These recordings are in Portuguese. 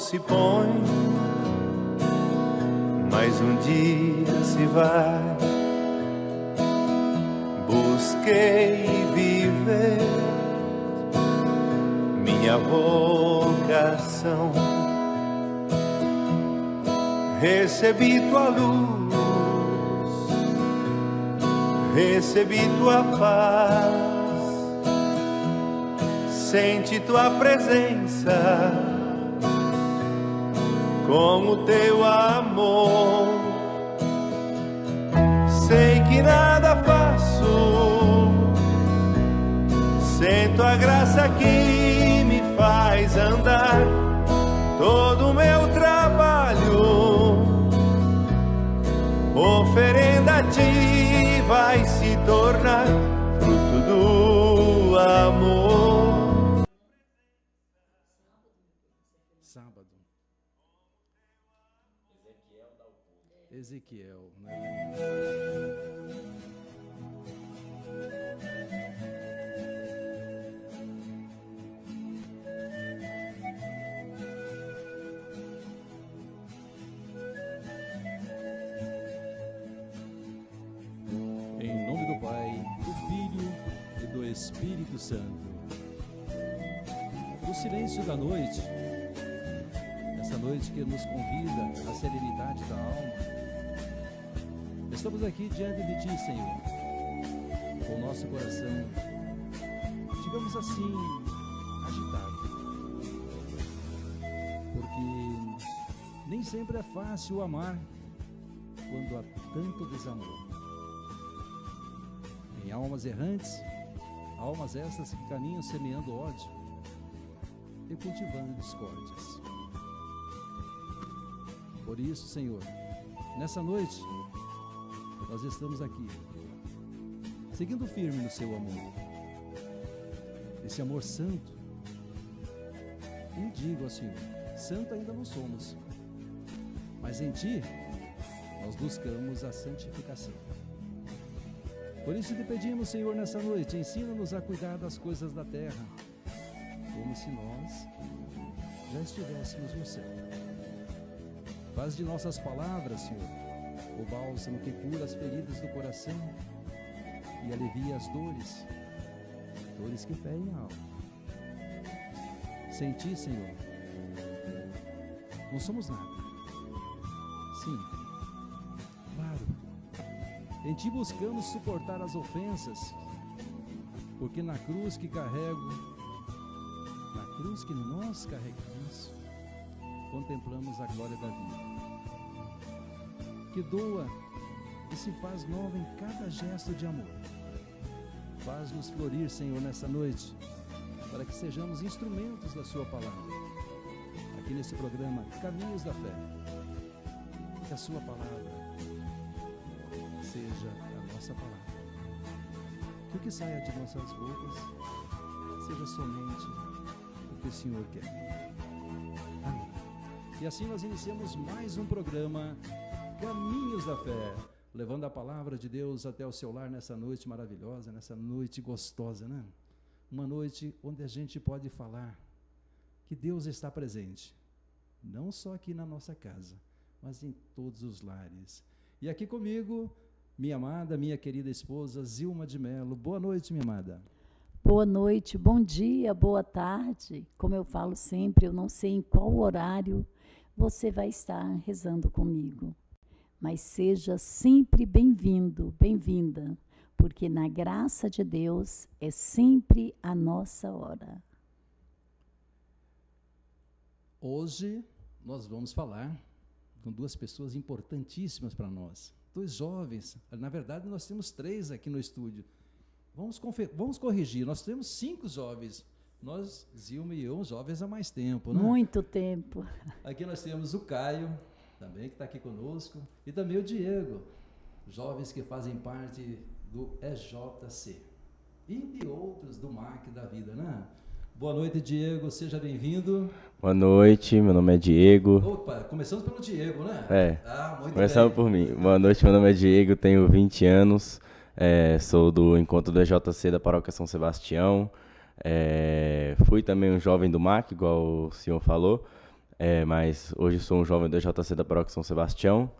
se põe, mas um dia se vai. Busquei viver minha vocação, recebi tua luz, recebi tua paz, senti tua presença com o teu amor. Sei que nada faço sem tua graça que me faz andar. Todo o meu trabalho, oferenda a ti, vai se tornar fruto do amor. Sábado. Ezequiel, né? Em nome do Pai, do Filho e do Espírito Santo. No silêncio da noite, essa noite que nos convida à serenidade da alma, estamos aqui diante de Ti, Senhor, com o nosso coração, digamos assim, agitado, porque nem sempre é fácil amar quando há tanto desamor. Em almas errantes, almas essas que caminham semeando ódio e cultivando discórdias. Por isso, Senhor, nessa noite, nós estamos aqui, seguindo firme no Seu amor, esse amor santo. E digo ao Senhor, santo ainda não somos, mas em Ti, nós buscamos a santificação. Por isso te pedimos, Senhor, nessa noite, ensina-nos a cuidar das coisas da terra, como se nós já estivéssemos no céu. Faz de nossas palavras, Senhor, o bálsamo que cura as feridas do coração e alivia as dores que ferem a alma. Sem Ti, Senhor, não somos nada. Sim, claro, em Ti buscamos suportar as ofensas, porque na cruz que carrego, na cruz que nós carregamos, contemplamos a glória da vida, que doa e se faz nova em cada gesto de amor. Faz-nos florir, Senhor, nessa noite, para que sejamos instrumentos da Sua palavra, aqui nesse programa Caminhos da Fé. Que a Sua palavra seja a nossa palavra, que o que saia de nossas bocas seja somente o que o Senhor quer. Amém. E assim nós iniciamos mais um programa Caminhos da Fé, levando a palavra de Deus até o seu lar nessa noite maravilhosa, nessa noite gostosa, né? Uma noite onde a gente pode falar que Deus está presente, não só aqui na nossa casa, mas em todos os lares. E aqui comigo, minha amada, minha querida esposa, Zilma de Mello. Boa noite, minha amada. Boa noite, bom dia, boa tarde. Como eu falo sempre, eu não sei em qual horário você vai estar rezando comigo. Mas seja sempre bem-vindo, bem-vinda, porque na graça de Deus é sempre a nossa hora. Hoje nós vamos falar com duas pessoas importantíssimas para nós. Dois jovens, na verdade nós temos 3 aqui no estúdio. Vamos corrigir, nós temos 5 jovens. Nós, Zilma e eu, jovens há mais tempo, né? Muito tempo. Aqui nós temos o Caio, também que está aqui conosco, e também o Diego, jovens que fazem parte do EJC e de outros do MAC da vida, né? Boa noite, Diego, seja bem-vindo. Boa noite, meu nome é Diego. Opa, começamos pelo Diego, né? Muito começando bem. por mim. Boa noite, meu nome é Diego, tenho 20 anos, sou do encontro do EJC da Paróquia São Sebastião, fui também um jovem do MAC, igual o senhor falou. mas hoje sou um jovem do EJC da Paróquia São Sebastião.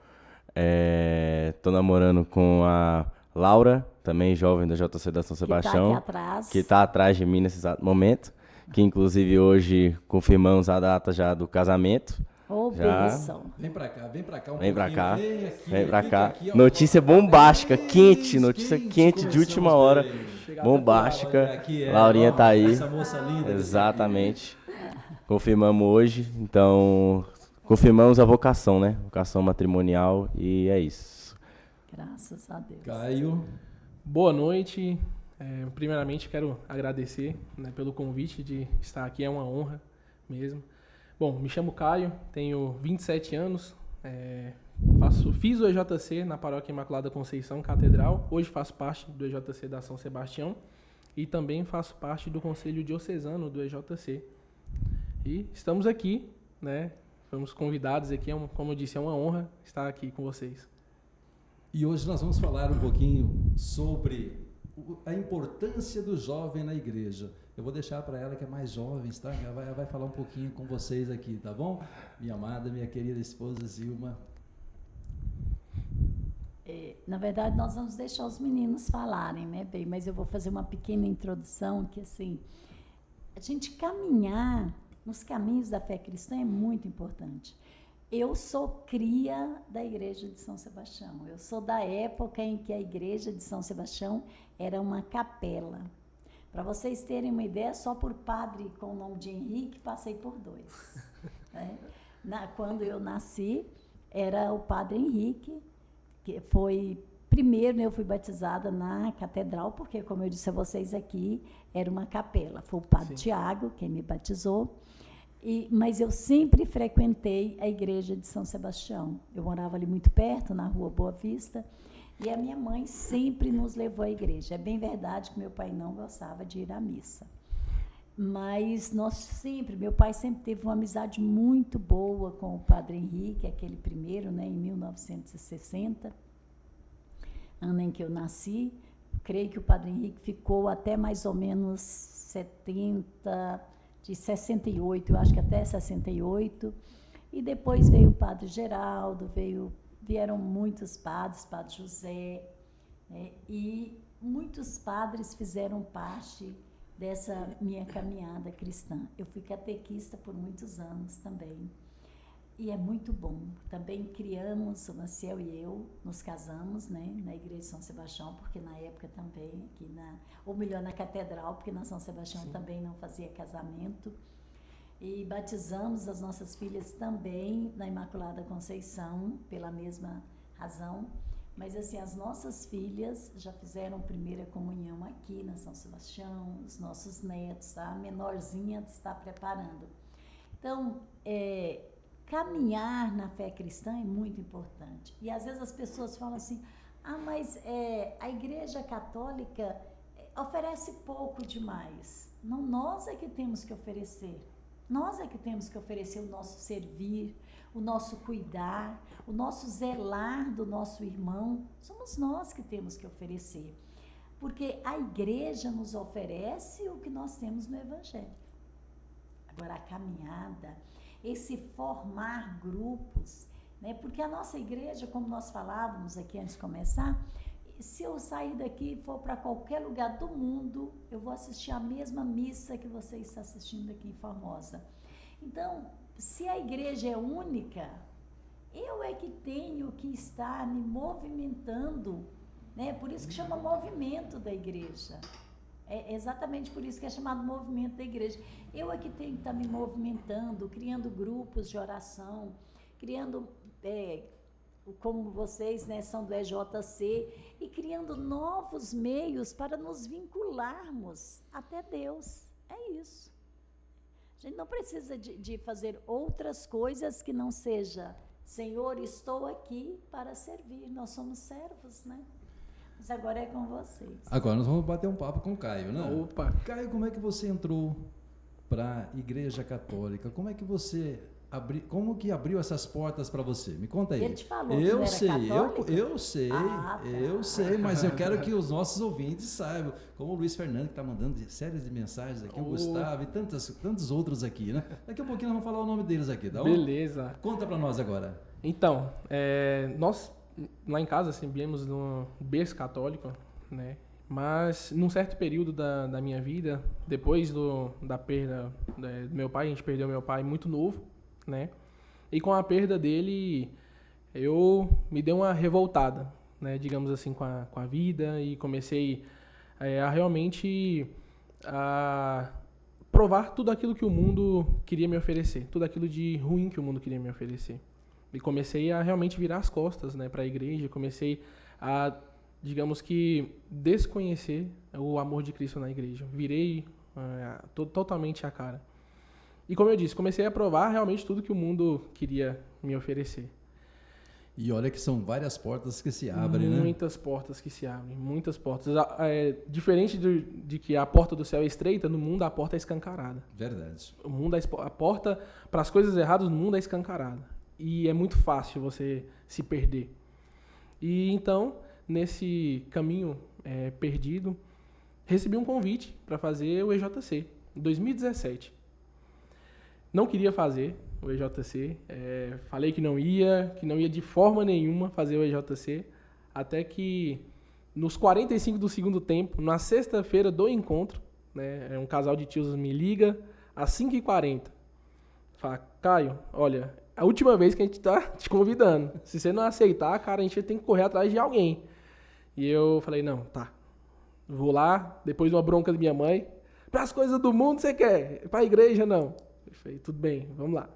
Tô namorando com a Laura, também jovem do EJC da São Sebastião, que está atrás de mim nesse exato momento, que inclusive hoje confirmamos a data já do casamento. Bênção. Vem pra cá, vem pra cá Vem pra cá, vem pra cá. Aqui, ó, notícia bombástica, quente, notícia quente de última hora, bombástica. Laurinha tá aí. Essa moça linda. Exatamente. Confirmamos hoje, então confirmamos a vocação, né? Vocação matrimonial e é isso. Graças a Deus. Caio. Boa noite. Primeiramente quero agradecer, né, pelo convite de estar aqui, é uma honra mesmo. Bom, me chamo Caio, tenho 27 anos, fiz o EJC na Paróquia Imaculada Conceição Catedral, hoje faço parte do EJC da São Sebastião e também faço parte do Conselho Diocesano do EJC. E estamos aqui, né, fomos convidados aqui, como eu disse, é uma honra estar aqui com vocês. E hoje nós vamos falar um pouquinho sobre a importância do jovem na igreja. Eu vou deixar para ela que é mais jovem, tá? Ela vai falar um pouquinho com vocês aqui, tá bom? Minha amada, minha querida esposa Zilma. Na verdade, nós vamos deixar os meninos falarem, né, bem? Mas eu vou fazer uma pequena introdução que, assim, a gente caminhar nos caminhos da fé cristã é muito importante. Eu sou cria da Igreja de São Sebastião. Eu sou da época em que a Igreja de São Sebastião era uma capela. Para vocês terem uma ideia, só por padre com o nome de Henrique, passei por 2. Né? Quando eu nasci, era o padre Henrique, que foi... Primeiro, eu fui batizada na catedral, porque, como eu disse a vocês aqui, era uma capela. Foi o padre Tiago quem me batizou. Mas eu sempre frequentei a Igreja de São Sebastião. Eu morava ali muito perto, na Rua Boa Vista, e a minha mãe sempre nos levou à igreja. É bem verdade que meu pai não gostava de ir à missa. Mas meu pai sempre teve uma amizade muito boa com o padre Henrique, aquele primeiro, né, em 1960, ano em que eu nasci. Creio que o padre Henrique ficou até mais ou menos 68, eu acho que até 68, e depois veio o padre Geraldo, vieram muitos padres, padre José, né, e muitos padres fizeram parte dessa minha caminhada cristã. Eu fui catequista por muitos anos também, e é muito bom. Também criamos, o Maciel e eu, nos casamos, né, na Igreja de São Sebastião, porque na época também, ou melhor, na Catedral, porque na São Sebastião também não fazia casamento. E batizamos as nossas filhas também na Imaculada Conceição, pela mesma razão. Mas, assim, as nossas filhas já fizeram primeira comunhão aqui na São Sebastião, os nossos netos, a menorzinha está preparando. Então, caminhar na fé cristã é muito importante. E, às vezes, as pessoas falam assim, mas a Igreja Católica oferece pouco demais. Não, nós é que temos que oferecer. Nós é que temos que oferecer o nosso servir, o nosso cuidar, o nosso zelar do nosso irmão. Somos nós que temos que oferecer. Porque a igreja nos oferece o que nós temos no Evangelho. Agora, a caminhada, esse formar grupos, né? Porque a nossa igreja, como nós falávamos aqui antes de começar, se eu sair daqui e for para qualquer lugar do mundo, eu vou assistir a mesma missa que você está assistindo aqui em Formosa. Então, se a igreja é única, eu é que tenho que estar me movimentando, né? Por isso que chama movimento da igreja. É exatamente por isso que é chamado movimento da igreja. Eu é que tenho que estar me movimentando, criando grupos de oração, criando... como vocês, né, são do EJC, e criando novos meios para nos vincularmos até Deus. É isso. A gente não precisa de fazer outras coisas que não seja, Senhor, estou aqui para servir. Nós somos servos, né? Mas agora é com vocês. Agora nós vamos bater um papo com o Caio, né? Opa! Caio, como é que você entrou para a Igreja Católica? Como é que você como que abriu essas portas para você? Me conta aí. Ele te falou que eu não era sei, católico? eu sei, Ah, tá. eu sei, mas eu quero que os nossos ouvintes saibam. Como o Luiz Fernando, que está mandando séries de mensagens aqui, o Gustavo e tantos outros aqui, né? Daqui a pouquinho nós vamos falar o nome deles aqui, tá bom? Beleza. Conta para nós agora. Então, nós lá em casa assim, viemos num berço católico, né? Mas num certo período da minha vida, depois da perda do meu pai, a gente perdeu meu pai muito novo, né? E com a perda dele, eu me dei uma revoltada, né? Digamos assim, com a vida, e comecei a realmente a provar tudo aquilo que o mundo queria me oferecer, tudo aquilo de ruim que o mundo queria me oferecer. E comecei a realmente virar as costas, né, para a igreja, comecei a, digamos que, desconhecer o amor de Cristo na igreja. Virei totalmente a cara. E como eu disse, comecei a provar realmente tudo que o mundo queria me oferecer. E olha que são várias portas que se abrem, né? Muitas portas que se abrem, muitas portas. Diferente de que a porta do céu é estreita, no mundo a porta é escancarada. Verdade. O mundo, a porta para as coisas erradas no mundo é escancarada. E é muito fácil você se perder. E então, nesse caminho perdido, recebi um convite para fazer o EJC, em 2017. Não queria fazer o EJC, falei que não ia de forma nenhuma fazer o EJC, até que nos 45 do segundo tempo, na sexta-feira do encontro, né, um casal de tios me liga às 5h40. Fala, Caio, olha, a última vez que a gente está te convidando, se você não aceitar, cara, a gente tem que correr atrás de alguém. E eu falei, não, tá, vou lá, depois de uma bronca da minha mãe, para as coisas do mundo você quer, para a igreja não. Eu falei, tudo bem, vamos lá.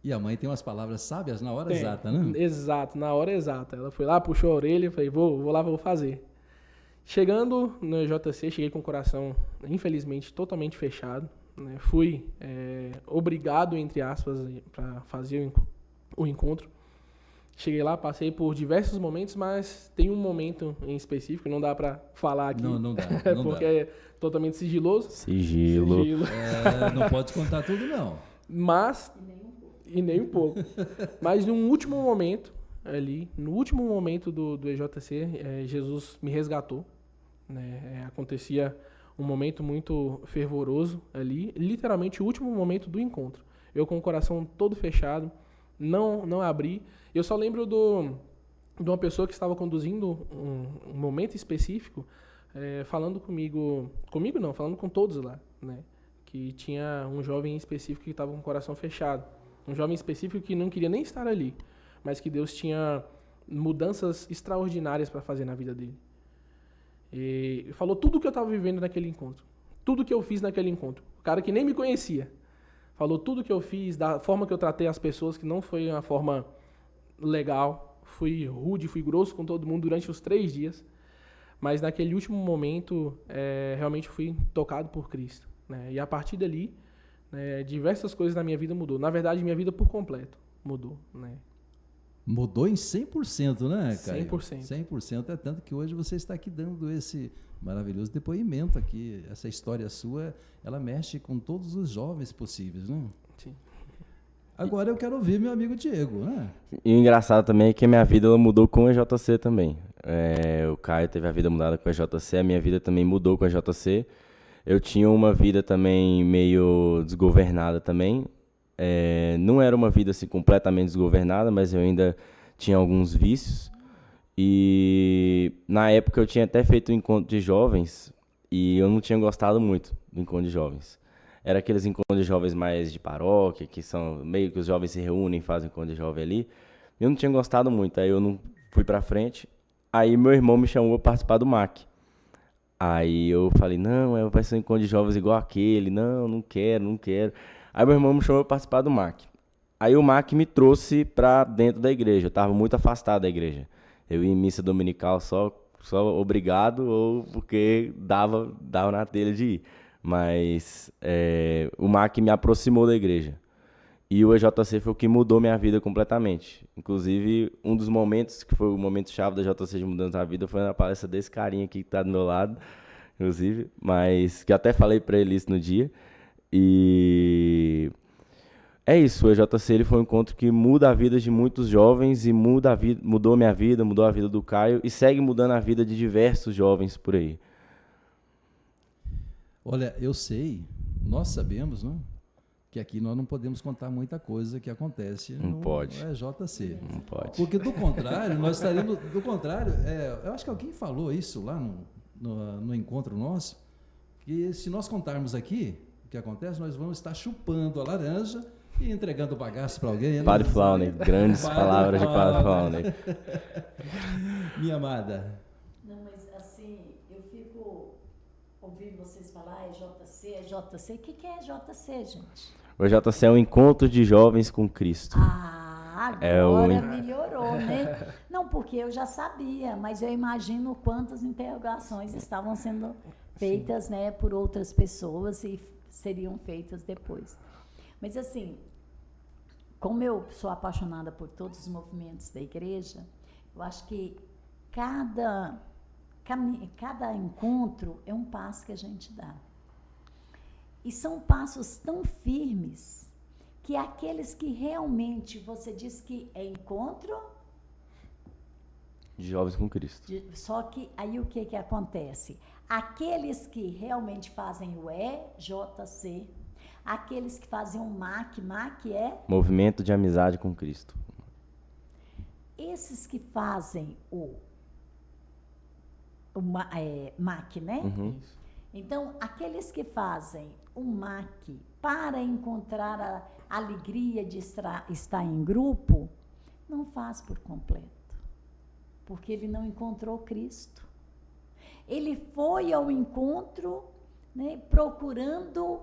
E a mãe tem umas palavras sábias na hora exata, né? Exato, na hora exata. Ela foi lá, puxou a orelha, eu falei, vou lá, vou fazer. Chegando no EJC, cheguei com o coração, infelizmente, totalmente fechado. Né? Fui obrigado, entre aspas, para fazer o encontro. Cheguei lá, passei por diversos momentos, mas tem um momento em específico, não dá para falar aqui. Não dá. Não porque dá. é totalmente sigiloso. Sigilo. Não pode contar tudo, não. Mas... E nem um pouco. Mas no último momento do EJC, Jesus me resgatou. Né? Acontecia um momento muito fervoroso ali, literalmente o último momento do encontro. Eu com o coração todo fechado, não abri. Eu só lembro de uma pessoa que estava conduzindo um momento específico, falando falando com todos lá, né? Que tinha um jovem específico que estava com o coração fechado. Um jovem específico que não queria nem estar ali, mas que Deus tinha mudanças extraordinárias para fazer na vida dele. E falou tudo o que eu estava vivendo naquele encontro. Tudo que eu fiz naquele encontro. O cara que nem me conhecia. Falou tudo que eu fiz, da forma que eu tratei as pessoas, que não foi uma forma legal. Fui rude, fui grosso com todo mundo durante os 3 dias. Mas naquele último momento, realmente fui tocado por Cristo. Né? E a partir dali, diversas coisas na minha vida mudou. Na verdade, minha vida por completo mudou. Né? Mudou em 100%, né, Caio? 100%. 100%, é tanto que hoje você está aqui dando esse maravilhoso depoimento aqui. Essa história sua, ela mexe com todos os jovens possíveis, né? Sim. Agora eu quero ouvir meu amigo Diego, né? E o engraçado também é que a minha vida ela mudou com a EJC também. O Caio teve a vida mudada com a EJC, a minha vida também mudou com a EJC. Eu tinha uma vida também meio desgovernada também. Não era uma vida assim, completamente desgovernada, mas eu ainda tinha alguns vícios. E na época eu tinha até feito um encontro de jovens e eu não tinha gostado muito do encontro de jovens. Era aqueles encontros de jovens mais de paróquia, que são meio que os jovens se reúnem e fazem encontro de jovem ali. Eu não tinha gostado muito, aí eu não fui pra frente. Aí meu irmão me chamou para participar do MAC. Aí eu falei, não, vai ser um encontro de jovens igual aquele. Não quero. Aí meu irmão me chamou para participar do MAC. Aí o MAC me trouxe para dentro da igreja. Eu estava muito afastado da igreja. Eu ia em missa dominical só obrigado ou porque dava na telha de ir. Mas o MAC me aproximou da igreja. E o EJC foi o que mudou minha vida completamente. Inclusive, um dos momentos, que foi o momento chave da EJC de mudança da vida, foi na palestra desse carinha aqui que está do meu lado, inclusive, mas que até falei para ele isso no dia. E é isso, o EJC ele foi um encontro que muda a vida de muitos jovens e mudou minha vida, mudou a vida do Caio e segue mudando a vida de diversos jovens por aí. Olha, eu sei, nós sabemos, não? Que aqui nós não podemos contar muita coisa que acontece no EJC. Não pode. Porque do contrário, nós estaremos. Do contrário, eu acho que alguém falou isso lá no encontro nosso, que se nós contarmos aqui o que acontece, nós vamos estar chupando a laranja e entregando o bagaço para alguém. Padre Flauner, grandes palavras de Padre Flauner. Minha amada. Não, mas assim, eu fico ouvindo vocês falar EJC. O que é EJC, gente? O EJC é um encontro de jovens com Cristo. Agora melhorou, né? Não, porque eu já sabia, mas eu imagino quantas interrogações estavam sendo feitas, né, por outras pessoas e seriam feitas depois. Mas assim, como eu sou apaixonada por todos os movimentos da igreja, eu acho que cada encontro é um passo que a gente dá. E são passos tão firmes que aqueles que realmente, você diz que é encontro... De jovens com Cristo. Só que aí o que acontece? Aqueles que realmente fazem o EJC, aqueles que fazem o MAC é... Movimento de Amizade com Cristo. Esses que fazem o MAC, né? Uhum. Então, aqueles que fazem o MAC para encontrar a alegria de estar em grupo, não faz por completo, porque ele não encontrou Cristo. Ele foi ao encontro, né, procurando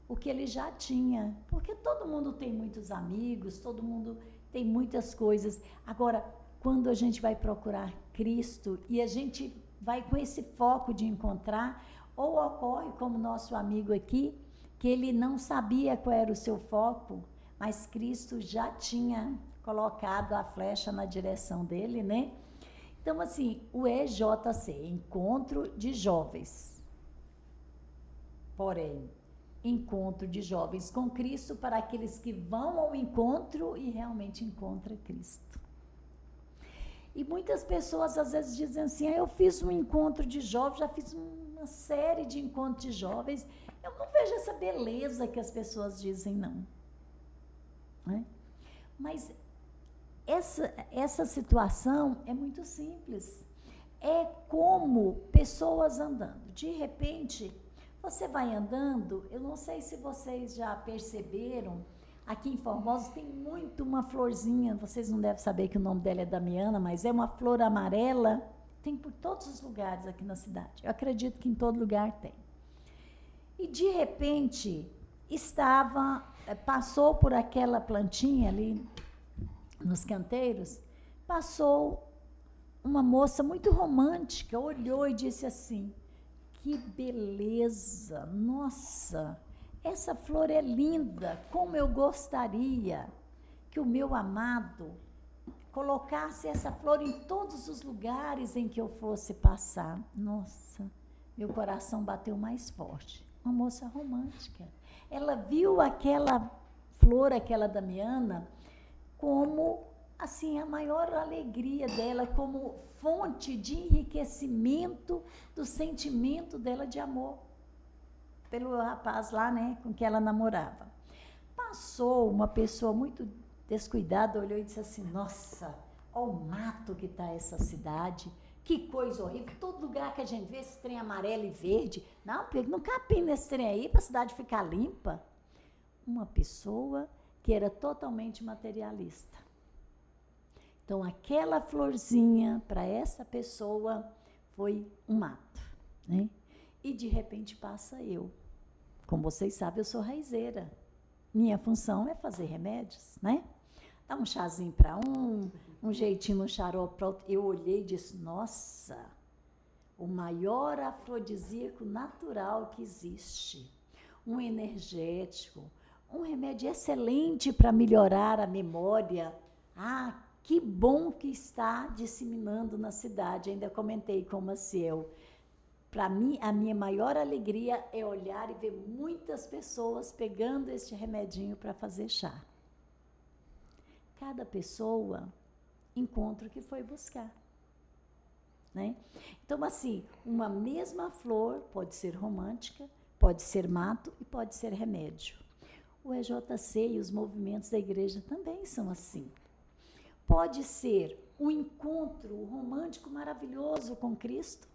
o que ele já tinha, porque todo mundo tem muitos amigos, todo mundo tem muitas coisas. Agora, quando a gente vai procurar Cristo e a gente vai com esse foco de encontrar, ou ocorre como nosso amigo aqui, que ele não sabia qual era o seu foco, mas Cristo já tinha colocado a flecha na direção dele, né? Então, assim, o EJC, Encontro de Jovens. Porém, encontro de jovens com Cristo para aqueles que vão ao encontro e realmente encontram Cristo. E muitas pessoas às vezes dizem assim, eu fiz um encontro de jovens, já fiz uma série de encontros de jovens, eu não vejo essa beleza que as pessoas dizem, não. Né? Mas essa situação é muito simples. É como pessoas andando. De repente, você vai andando, eu não sei se vocês já perceberam, aqui em Formosa tem muito uma florzinha, vocês não devem saber que o nome dela é Damiana, mas é uma flor amarela, tem por todos os lugares aqui na cidade. Eu acredito que em todo lugar tem. E de repente, passou por aquela plantinha ali, nos canteiros, passou uma moça muito romântica, olhou e disse assim, que beleza, nossa, essa flor é linda, como eu gostaria que o meu amado colocasse essa flor em todos os lugares em que eu fosse passar. Nossa, meu coração bateu mais forte. Uma moça romântica. Ela viu aquela flor, aquela Damiana, como assim a maior alegria dela, como fonte de enriquecimento do sentimento dela de amor pelo rapaz lá, né, com que ela namorava. Passou uma pessoa muito descuidada, olhou e disse assim, nossa, olha o mato que está essa cidade, que coisa horrível, todo lugar que a gente vê esse trem amarelo e verde, não capina esse trem aí para a cidade ficar limpa. Uma pessoa que era totalmente materialista. Então, aquela florzinha, para essa pessoa, foi um mato, né? E, de repente, passa eu. Como vocês sabem, eu sou raizeira. Minha função é fazer remédios, né? Dá um chazinho para um jeitinho no xarope para outro. Eu olhei e disse, nossa, o maior afrodisíaco natural que existe. Um energético, um remédio excelente para melhorar a memória. Ah, que bom que está disseminando na cidade. Ainda comentei com o Maciel. Para mim, a minha maior alegria é olhar e ver muitas pessoas pegando este remedinho para fazer chá. Cada pessoa encontra o que foi buscar, né? Então, assim, uma mesma flor pode ser romântica, pode ser mato e pode ser remédio. O EJC e os movimentos da igreja também são assim. Pode ser um encontro romântico maravilhoso com Cristo,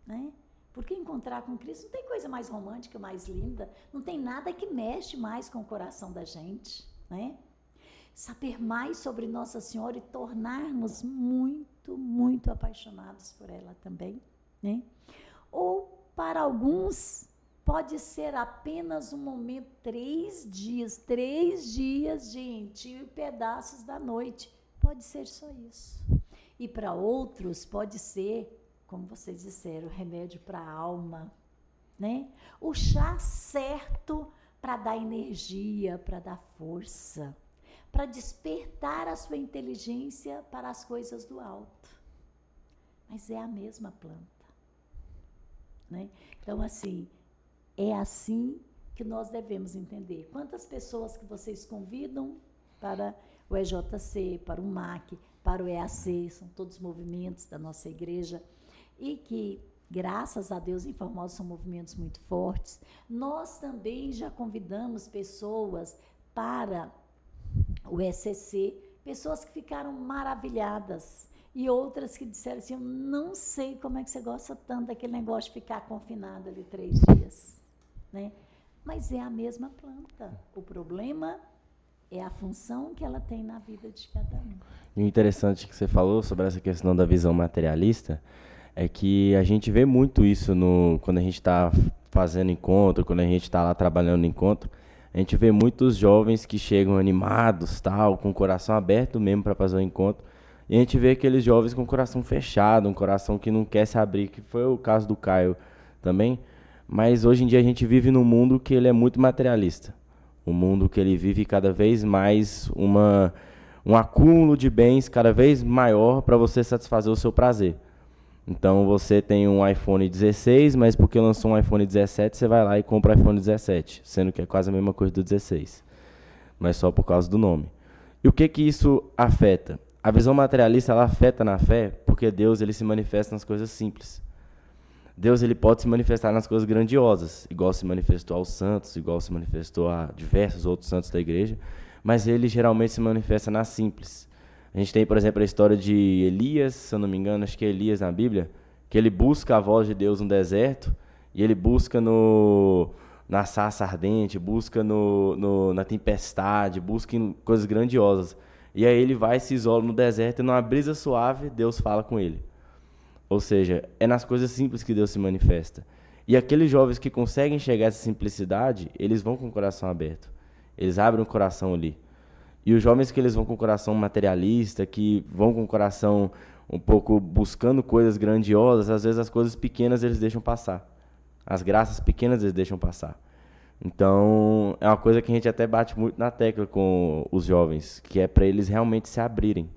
né? Porque encontrar com Cristo não tem coisa mais romântica, mais linda, não tem nada que mexe mais com o coração da gente, né? Saber mais sobre Nossa Senhora e tornarmos muito, muito apaixonados por ela também, né? Ou, para alguns, pode ser apenas um momento, 3 dias, gente, e pedaços da noite. Pode ser só isso. E para outros, pode ser, como vocês disseram, remédio para a alma, né? O chá certo para dar energia, para dar força, para despertar a sua inteligência para as coisas do alto. Mas é a mesma planta, né? Então, assim, é assim que nós devemos entender. Quantas pessoas que vocês convidam para o EJC, para o MAC, para o EAC, são todos movimentos da nossa igreja, e que, graças a Deus, em Formosa são movimentos muito fortes. Nós também já convidamos pessoas para o ECC, pessoas que ficaram maravilhadas, e outras que disseram assim, eu não sei como é que você gosta tanto daquele negócio de ficar confinado ali 3 dias, né? Mas é a mesma planta. O problema é a função que ela tem na vida de cada um. E o interessante que você falou sobre essa questão da visão materialista é que a gente vê muito isso quando a gente está fazendo encontro, quando a gente está lá trabalhando no encontro, a gente vê muitos jovens que chegam animados, tal, com o coração aberto mesmo para fazer o encontro, e a gente vê aqueles jovens com o coração fechado, um coração que não quer se abrir, que foi o caso do Caio também, mas hoje em dia a gente vive num mundo que ele é muito materialista, um mundo que ele vive cada vez mais um acúmulo de bens cada vez maior para você satisfazer o seu prazer. Então você tem um iPhone 16, mas porque lançou um iPhone 17, você vai lá e compra o iPhone 17, sendo que é quase a mesma coisa do 16, mas só por causa do nome. E o que isso afeta? A visão materialista, ela afeta na fé, porque Deus ele se manifesta nas coisas simples. Deus ele pode se manifestar nas coisas grandiosas, igual se manifestou aos santos, igual se manifestou a diversos outros santos da igreja, mas ele geralmente se manifesta nas simples. A gente tem, por exemplo, a história de Elias, se eu não me engano, acho que é Elias na Bíblia, que ele busca a voz de Deus no deserto, e ele busca na sarça ardente, busca na tempestade, busca em coisas grandiosas. E aí ele vai, se isola no deserto, e numa brisa suave, Deus fala com ele. Ou seja, é nas coisas simples que Deus se manifesta. E aqueles jovens que conseguem chegar a essa simplicidade, eles vão com o coração aberto. Eles abrem o coração ali. E os jovens que eles vão com o coração materialista, que vão com o coração um pouco buscando coisas grandiosas, às vezes as coisas pequenas eles deixam passar. As graças pequenas eles deixam passar. Então, é uma coisa que a gente até bate muito na tecla com os jovens, que é para eles realmente se abrirem.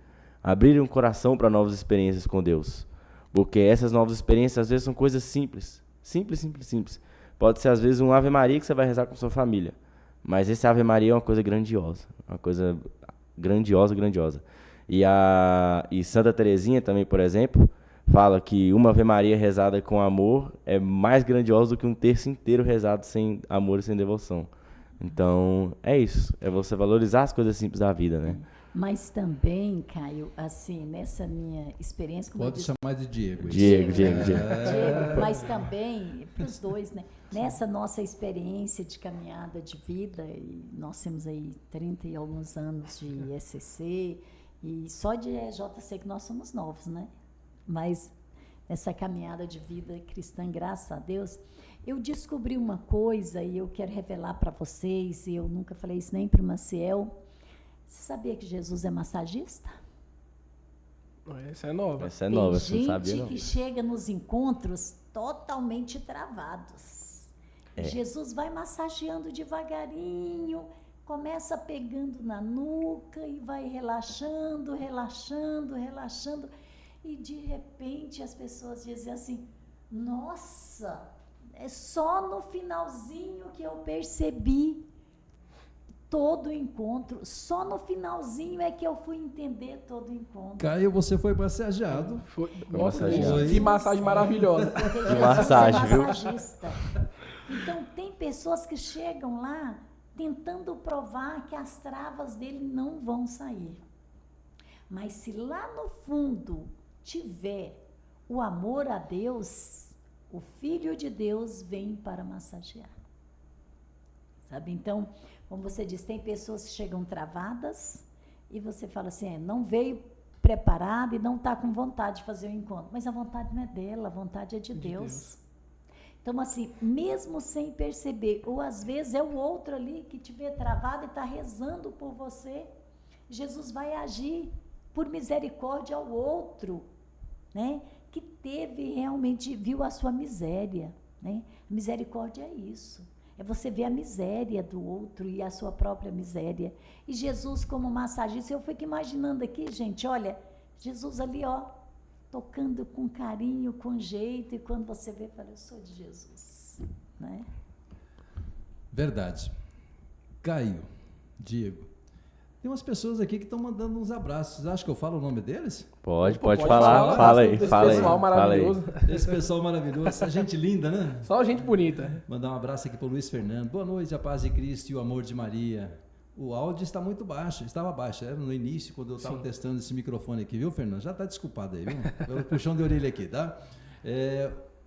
Abrirem o coração para novas experiências com Deus. Porque essas novas experiências, às vezes, são coisas simples. Simples, simples, simples. Pode ser, às vezes, um Ave Maria que você vai rezar com sua família. Mas esse Ave Maria é uma coisa grandiosa. Uma coisa grandiosa, grandiosa. E Santa Teresinha também, por exemplo, fala que uma Ave Maria rezada com amor é mais grandiosa do que um terço inteiro rezado sem amor e sem devoção. Então, é isso. É você valorizar as coisas simples da vida, né? Mas também, Caio, assim, nessa minha experiência... Pode chamar de Diego. Diego. Mas também, para os dois, né? Nessa nossa experiência de caminhada de vida, e nós temos aí 30 e alguns anos de ECC, e só de EJC que nós somos novos, né? Mas nessa caminhada de vida cristã, graças a Deus, eu descobri uma coisa, e eu quero revelar para vocês, e eu nunca falei isso nem para o Maciel. Você sabia que Jesus é massagista? Essa é nova. Essa é nova, você não sabia, não. não. Tem gente que chega nos encontros totalmente travados. Jesus vai massageando devagarinho, começa pegando na nuca e vai relaxando, relaxando, relaxando. E, de repente, as pessoas dizem assim, Nossa, é só no finalzinho que eu percebi todo o encontro. Só no finalzinho é que eu fui entender todo o encontro. Caio, você foi massageado. Nossa, massageado. que massagem maravilhosa. Que massagem, viu? Massagista. Então, tem pessoas que chegam lá tentando provar que as travas dele não vão sair. Mas se lá no fundo tiver o amor a Deus, o Filho de Deus vem para massagear. Sabe? Então, como você diz, tem pessoas que chegam travadas e você fala assim, não veio preparada e não está com vontade de fazer o encontro. Mas a vontade não é dela, a vontade é de Deus. Então, assim, mesmo sem perceber, ou às vezes é o outro ali que te vê travado e está rezando por você, Jesus vai agir por misericórdia ao outro, né? Que teve realmente, viu a sua miséria, né? Misericórdia é isso. É você ver a miséria do outro e a sua própria miséria. E Jesus como massagista, eu fico imaginando aqui, gente, olha, Jesus ali, ó, tocando com carinho, com jeito, e quando você vê, fala, eu sou de Jesus, né? Verdade. Caio, Diego, tem umas pessoas aqui que estão mandando uns abraços. Acho que eu falo o nome deles? Pode falar. Fala aí. Esse pessoal maravilhoso. Esse pessoal maravilhoso, essa gente linda, né? Só gente bonita. Mandar um abraço aqui para o Luiz Fernando. Boa noite, a paz de Cristo e o amor de Maria. O áudio está muito baixo, estava baixo, era no início, quando eu estava testando esse microfone aqui, viu, Fernando? Já está desculpado aí, viu? Pelo puxão de orelha aqui, tá?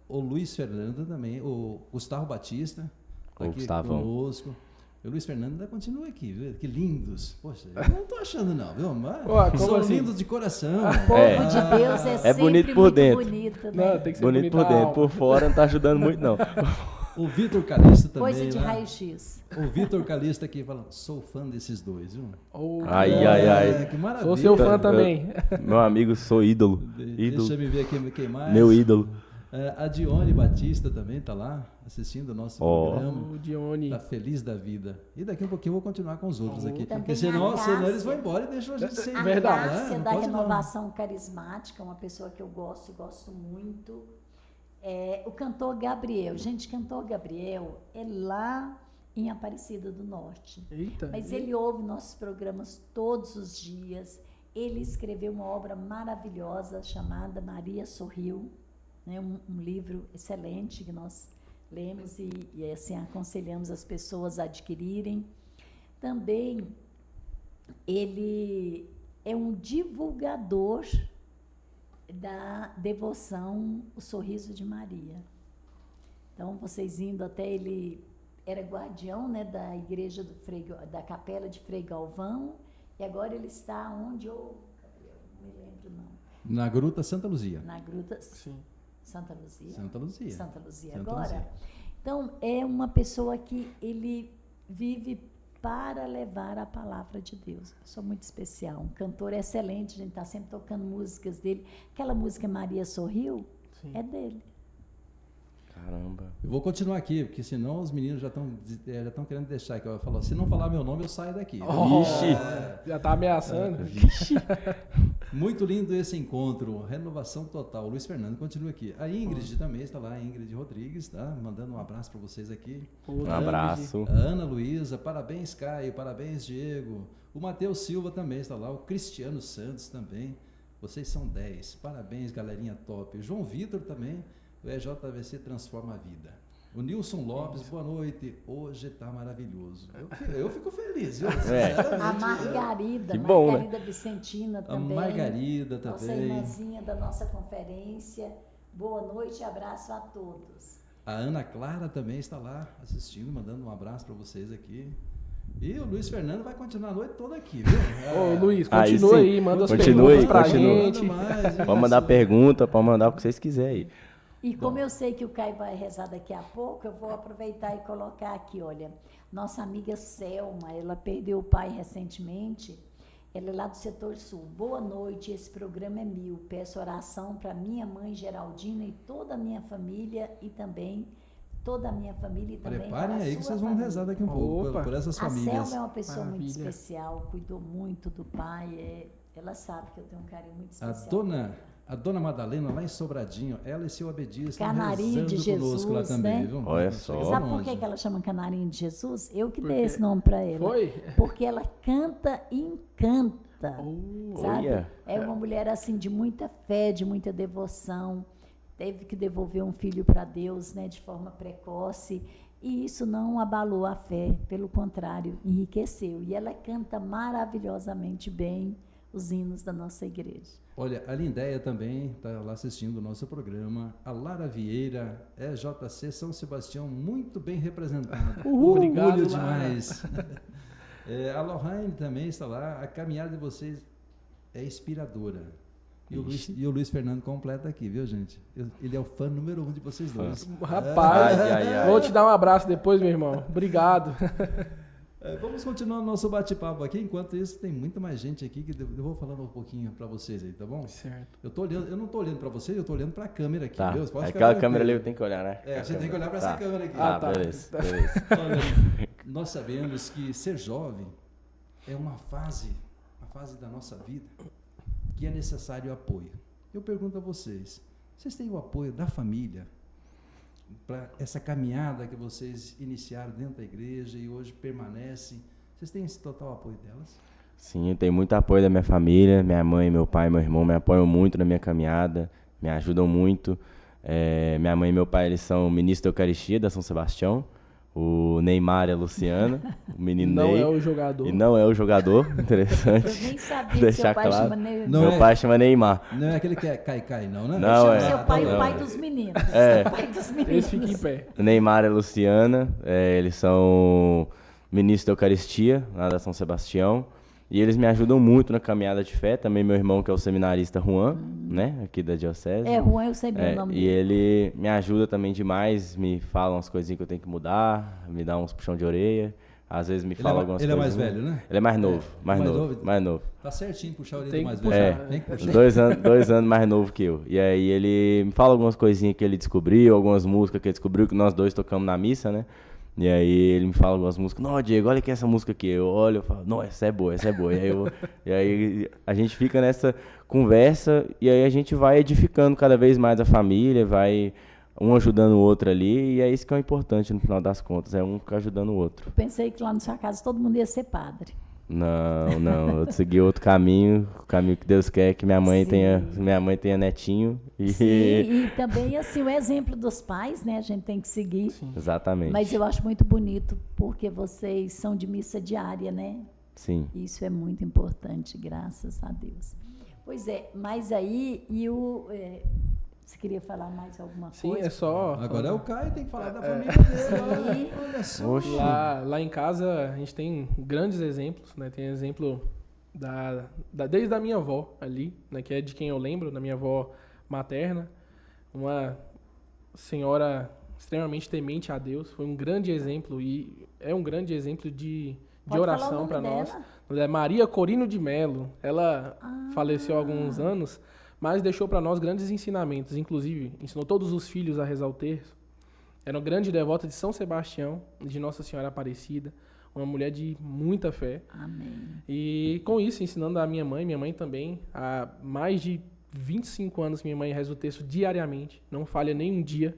O Luiz Fernando também, o Gustavo Batista, tá aqui conosco. O Luiz Fernando ainda continua aqui, viu? Que lindos. Poxa, eu não estou achando não, viu? Mas são lindos de coração. O povo de Deus é sempre bonito por dentro. bonito, né? Não, tem que ser Bonito por dentro, por fora não está ajudando muito, não. O Vitor Calista também. Coisa de raio-x. O Vitor Calista aqui falando, sou fã desses dois, viu? Ai. Que maravilha. Sou seu fã também. Meu amigo, sou ídolo. Deixa eu ver aqui quem mais. Meu ídolo. A Dione Batista também está lá assistindo o nosso programa. O Dione. Está feliz da vida. E daqui a pouquinho eu vou continuar com os outros aqui. Também Porque senão eles vão embora e deixam a gente sem. A Verdade, Cássia né? da Renovação Carismática, uma pessoa que eu gosto muito. O cantor Gabriel. Gente, cantor Gabriel é lá em Aparecida do Norte. Eita. Mas ele ouve nossos programas todos os dias. Ele escreveu uma obra maravilhosa chamada Maria Sorriu, né? Um livro excelente que nós lemos e assim aconselhamos as pessoas a adquirirem. Também ele é um divulgador da devoção O Sorriso de Maria. Então, vocês indo até ele era guardião, né, da igreja da capela de Frei Galvão, e agora ele está onde eu não me lembro não. Na Gruta Santa Luzia. Na Gruta Sim. Santa Luzia. Santa Luzia. Santa Luzia Santa agora. Luzia. Então, é uma pessoa que ele vive para levar a palavra de Deus. Pessoa muito especial, um cantor excelente, a gente está sempre tocando músicas dele. Aquela música Maria Sorriu, é dele. Caramba. Eu vou continuar aqui, porque senão os meninos já estão querendo deixar aqui. Eu falo, se não falar meu nome, eu saio daqui. Vixe. Já tá ameaçando. Vixe. Muito lindo esse encontro, renovação total. O Luiz Fernando continua aqui. A Ingrid também está lá, a Ingrid Rodrigues, tá? Mandando um abraço para vocês aqui. Um abraço. A Ana Luísa, parabéns Caio, parabéns Diego. O Matheus Silva também está lá, o Cristiano Santos também. Vocês são 10, parabéns galerinha top. O João Vitor também, o EJVC Transforma a Vida. O Nilson Lopes, boa noite, hoje está maravilhoso. Eu fico feliz, viu? A Margarida, Que bom, Margarida Vicentina também. A Margarida nossa também. irmãzinha da nossa conferência. Boa noite e abraço a todos. A Ana Clara também está lá assistindo, mandando um abraço para vocês aqui. E o Luiz Fernando vai continuar a noite toda aqui, viu? Ô, Luiz, continua aí, manda as perguntas pra gente. Pode mandar pergunta, pode mandar o que vocês quiserem aí. E como eu sei que o Caio vai rezar daqui a pouco, eu vou aproveitar e colocar aqui, olha, nossa amiga Selma, ela perdeu o pai recentemente, ela é lá do setor sul. Boa noite, esse programa é meu. Peço oração para minha mãe Geraldina e toda a minha família e também toda a minha família e também preparem aí que vocês vão família. rezar daqui um pouco por essas famílias. A Selma é uma pessoa muito especial, cuidou muito do pai, ela sabe que eu tenho um carinho muito especial. A dona A Dona Madalena, lá em Sobradinho, ela e seu Abedias estão Canarinho de rezando conosco lá Jesus, também, né? viu? Olha só. Sabe por que ela chama Canarinho de Jesus? Eu que dei esse nome para ela. Foi? Porque ela canta e encanta, sabe? Olha. É uma mulher assim de muita fé, de muita devoção. Teve que devolver um filho para Deus, né, de forma precoce. E isso não abalou a fé, pelo contrário, enriqueceu. E ela canta maravilhosamente bem os hinos da nossa igreja. Olha, a Lindéia também está lá assistindo o nosso programa. A Lara Vieira, JC São Sebastião, muito bem representada. Obrigado, Orgulho Lara. demais. A Lohane também está lá. A caminhada de vocês é inspiradora. E o Luiz Fernando completa aqui, viu, gente? Ele é o fã número 1 de vocês dois. Rapaz, Ai. vou te dar um abraço depois, meu irmão. Obrigado. Vamos continuar o nosso bate-papo aqui. Enquanto isso, tem muita mais gente aqui que eu vou falando um pouquinho para vocês aí, tá bom? Certo. Eu não estou olhando para vocês, eu estou olhando para a câmera aqui, Tá. viu? Pode ficar Aquela tranquilo. câmera ali eu tenho que olhar, né? Você tem que olhar para essa câmera aqui. Ah, tá. beleza. Olha, nós sabemos que ser jovem é uma fase da nossa vida que é necessário apoio. Eu pergunto a vocês têm o apoio da família para essa caminhada que vocês iniciaram dentro da igreja e hoje permanecem? Vocês têm esse total apoio delas? Sim, eu tenho muito apoio da minha família, minha mãe, meu pai, meu irmão me apoiam muito na minha caminhada, me ajudam muito. Minha mãe e meu pai, eles são ministros da Eucaristia da São Sebastião. O Neymar e a Luciana, o menino Não Ney. é o jogador. E não é o jogador, interessante. Eu nem sabia que Deixar seu pai claro. chama Neymar. Não Meu é. pai chama Neymar. Não é aquele que é cai, não, né? Não, Chama é. seu pai Não. o pai dos meninos. É. O pai dos meninos. Esse fica em pé. O Neymar e a Luciana, eles são ministros da Eucaristia, lá da São Sebastião. E eles me ajudam muito na caminhada de fé. Também meu irmão, que é o seminarista Juan, né? Aqui da Diocese. Juan, eu sei bem o nome E dele. ele me ajuda também demais, me fala umas coisinhas que eu tenho que mudar, me dá uns puxão de orelha. Às vezes me fala algumas ele coisas. é mais velho, né? Ele é mais novo, mais novo. Tá certinho puxar a orelha Tem do mais que velho. puxar. Tem que puxar. 2 anos mais novo que eu. E aí ele me fala algumas coisinhas que ele descobriu, algumas músicas que ele descobriu, que nós dois tocamos na missa, né? E aí ele me fala algumas músicas. Não, Diego, olha aqui essa música aqui. Eu olho e falo, não, essa é boa. E aí a gente fica nessa conversa e aí a gente vai edificando cada vez mais a família, vai um ajudando o outro ali, e é isso que é o importante no final das contas, é um ficar ajudando o outro. Eu pensei que lá na sua casa todo mundo ia ser padre. Não, eu segui outro caminho, o caminho que Deus quer que minha mãe tenha netinho. Sim, e também assim, o exemplo dos pais, né, a gente tem que seguir. Sim. Exatamente. Mas eu acho muito bonito, porque vocês são de missa diária, né? Sim. Isso é muito importante, graças a Deus. Pois é, mas aí, você queria falar mais alguma Sim, coisa? é só. Agora é o Caio, tem que falar da família dele. Sim. Olha só. Oxe. Lá em casa a gente tem grandes exemplos, né? Tem exemplo desde a minha avó ali, né? Que é de quem eu lembro, da minha avó materna, uma senhora extremamente temente a Deus, foi um grande exemplo e é um grande exemplo de Pode falar o oração nome para nós. dela? É Maria Corino de Melo. Ela faleceu há alguns anos, mas deixou para nós grandes ensinamentos. Inclusive, ensinou todos os filhos a rezar o terço. Era uma grande devota de São Sebastião, de Nossa Senhora Aparecida, uma mulher de muita fé. Amém. E com isso, ensinando a minha mãe também, há mais de 25 anos minha mãe reza o terço diariamente, não falha nem um dia.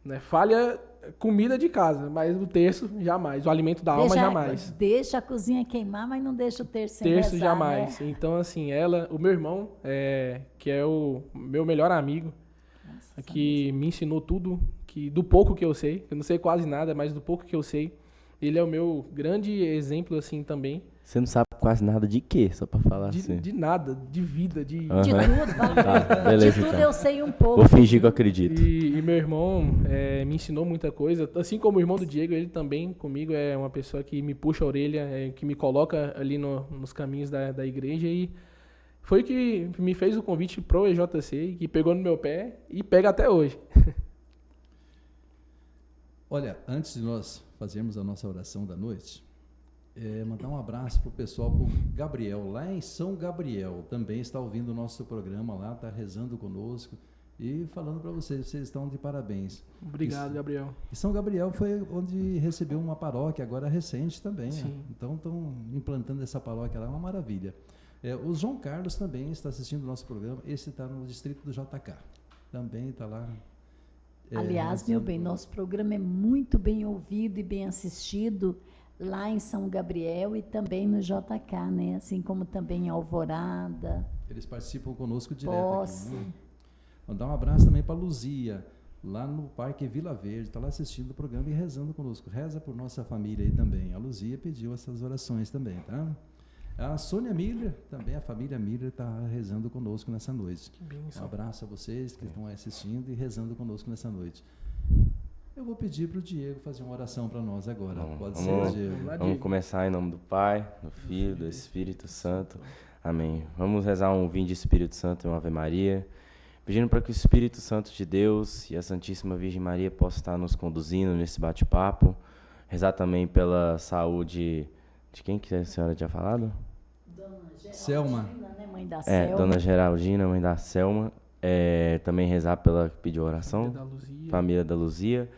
Né? Falha comida de casa, mas o terço jamais, o alimento da alma jamais. Deixa a cozinha queimar, mas não deixa o terço sem Terço rezar, jamais. né? Então, assim, o meu irmão, que é o meu melhor amigo, Nossa, que me ensinou tudo, do pouco que eu sei, eu não sei quase nada, mas do pouco que eu sei, ele é o meu grande exemplo, assim, também. Você não sabe quase nada de quê, só pra falar assim. De nada, de vida, de... de tudo, Tá, beleza, de tudo então. eu sei um pouco. Vou fingir que eu acredito. E meu irmão me ensinou muita coisa, assim como o irmão do Diego, ele também comigo é uma pessoa que me puxa a orelha, que me coloca ali nos caminhos da igreja e foi que me fez o convite pro EJC, que pegou no meu pé e pega até hoje. Olha, antes de nós fazermos a nossa oração da noite, mandar um abraço para o pessoal, para o Gabriel, lá em São Gabriel, também está ouvindo o nosso programa lá, está rezando conosco e falando para vocês estão de parabéns. Obrigado, Gabriel. E São Gabriel foi onde recebeu uma paróquia, agora recente também. Sim. Né? Então estão implantando essa paróquia lá, é uma maravilha. O João Carlos também está assistindo o nosso programa. Esse está no distrito do JK. Também está lá. Aliás, meu bem, nosso programa é muito bem ouvido e bem assistido lá em São Gabriel e também no JK, né? Assim como também em Alvorada. Eles participam conosco direto aqui. Né? Mandar um abraço também para a Luzia, lá no Parque Vila Verde. Está lá assistindo o programa e rezando conosco. Reza por nossa família aí também. A Luzia pediu essas orações também, tá? A Sônia Miller, também a família Miller está rezando conosco nessa noite. Que bênção. Um abraço a vocês que estão assistindo e rezando conosco nessa noite. Eu vou pedir para o Diego fazer uma oração para nós agora. Pode ser, Diego? Vamos começar em nome do Pai, do Filho, do Espírito Santo. Amém. Vamos rezar um Vinde Espírito Santo e uma Ave Maria, pedindo para que o Espírito Santo de Deus e a Santíssima Virgem Maria possam estar nos conduzindo nesse bate-papo. Rezar também pela saúde de quem que a senhora tinha falado? Dona Selma. Né, mãe da Selma. Dona Geraldina, mãe da Selma. Também rezar pela pedir oração. Família da Luzia.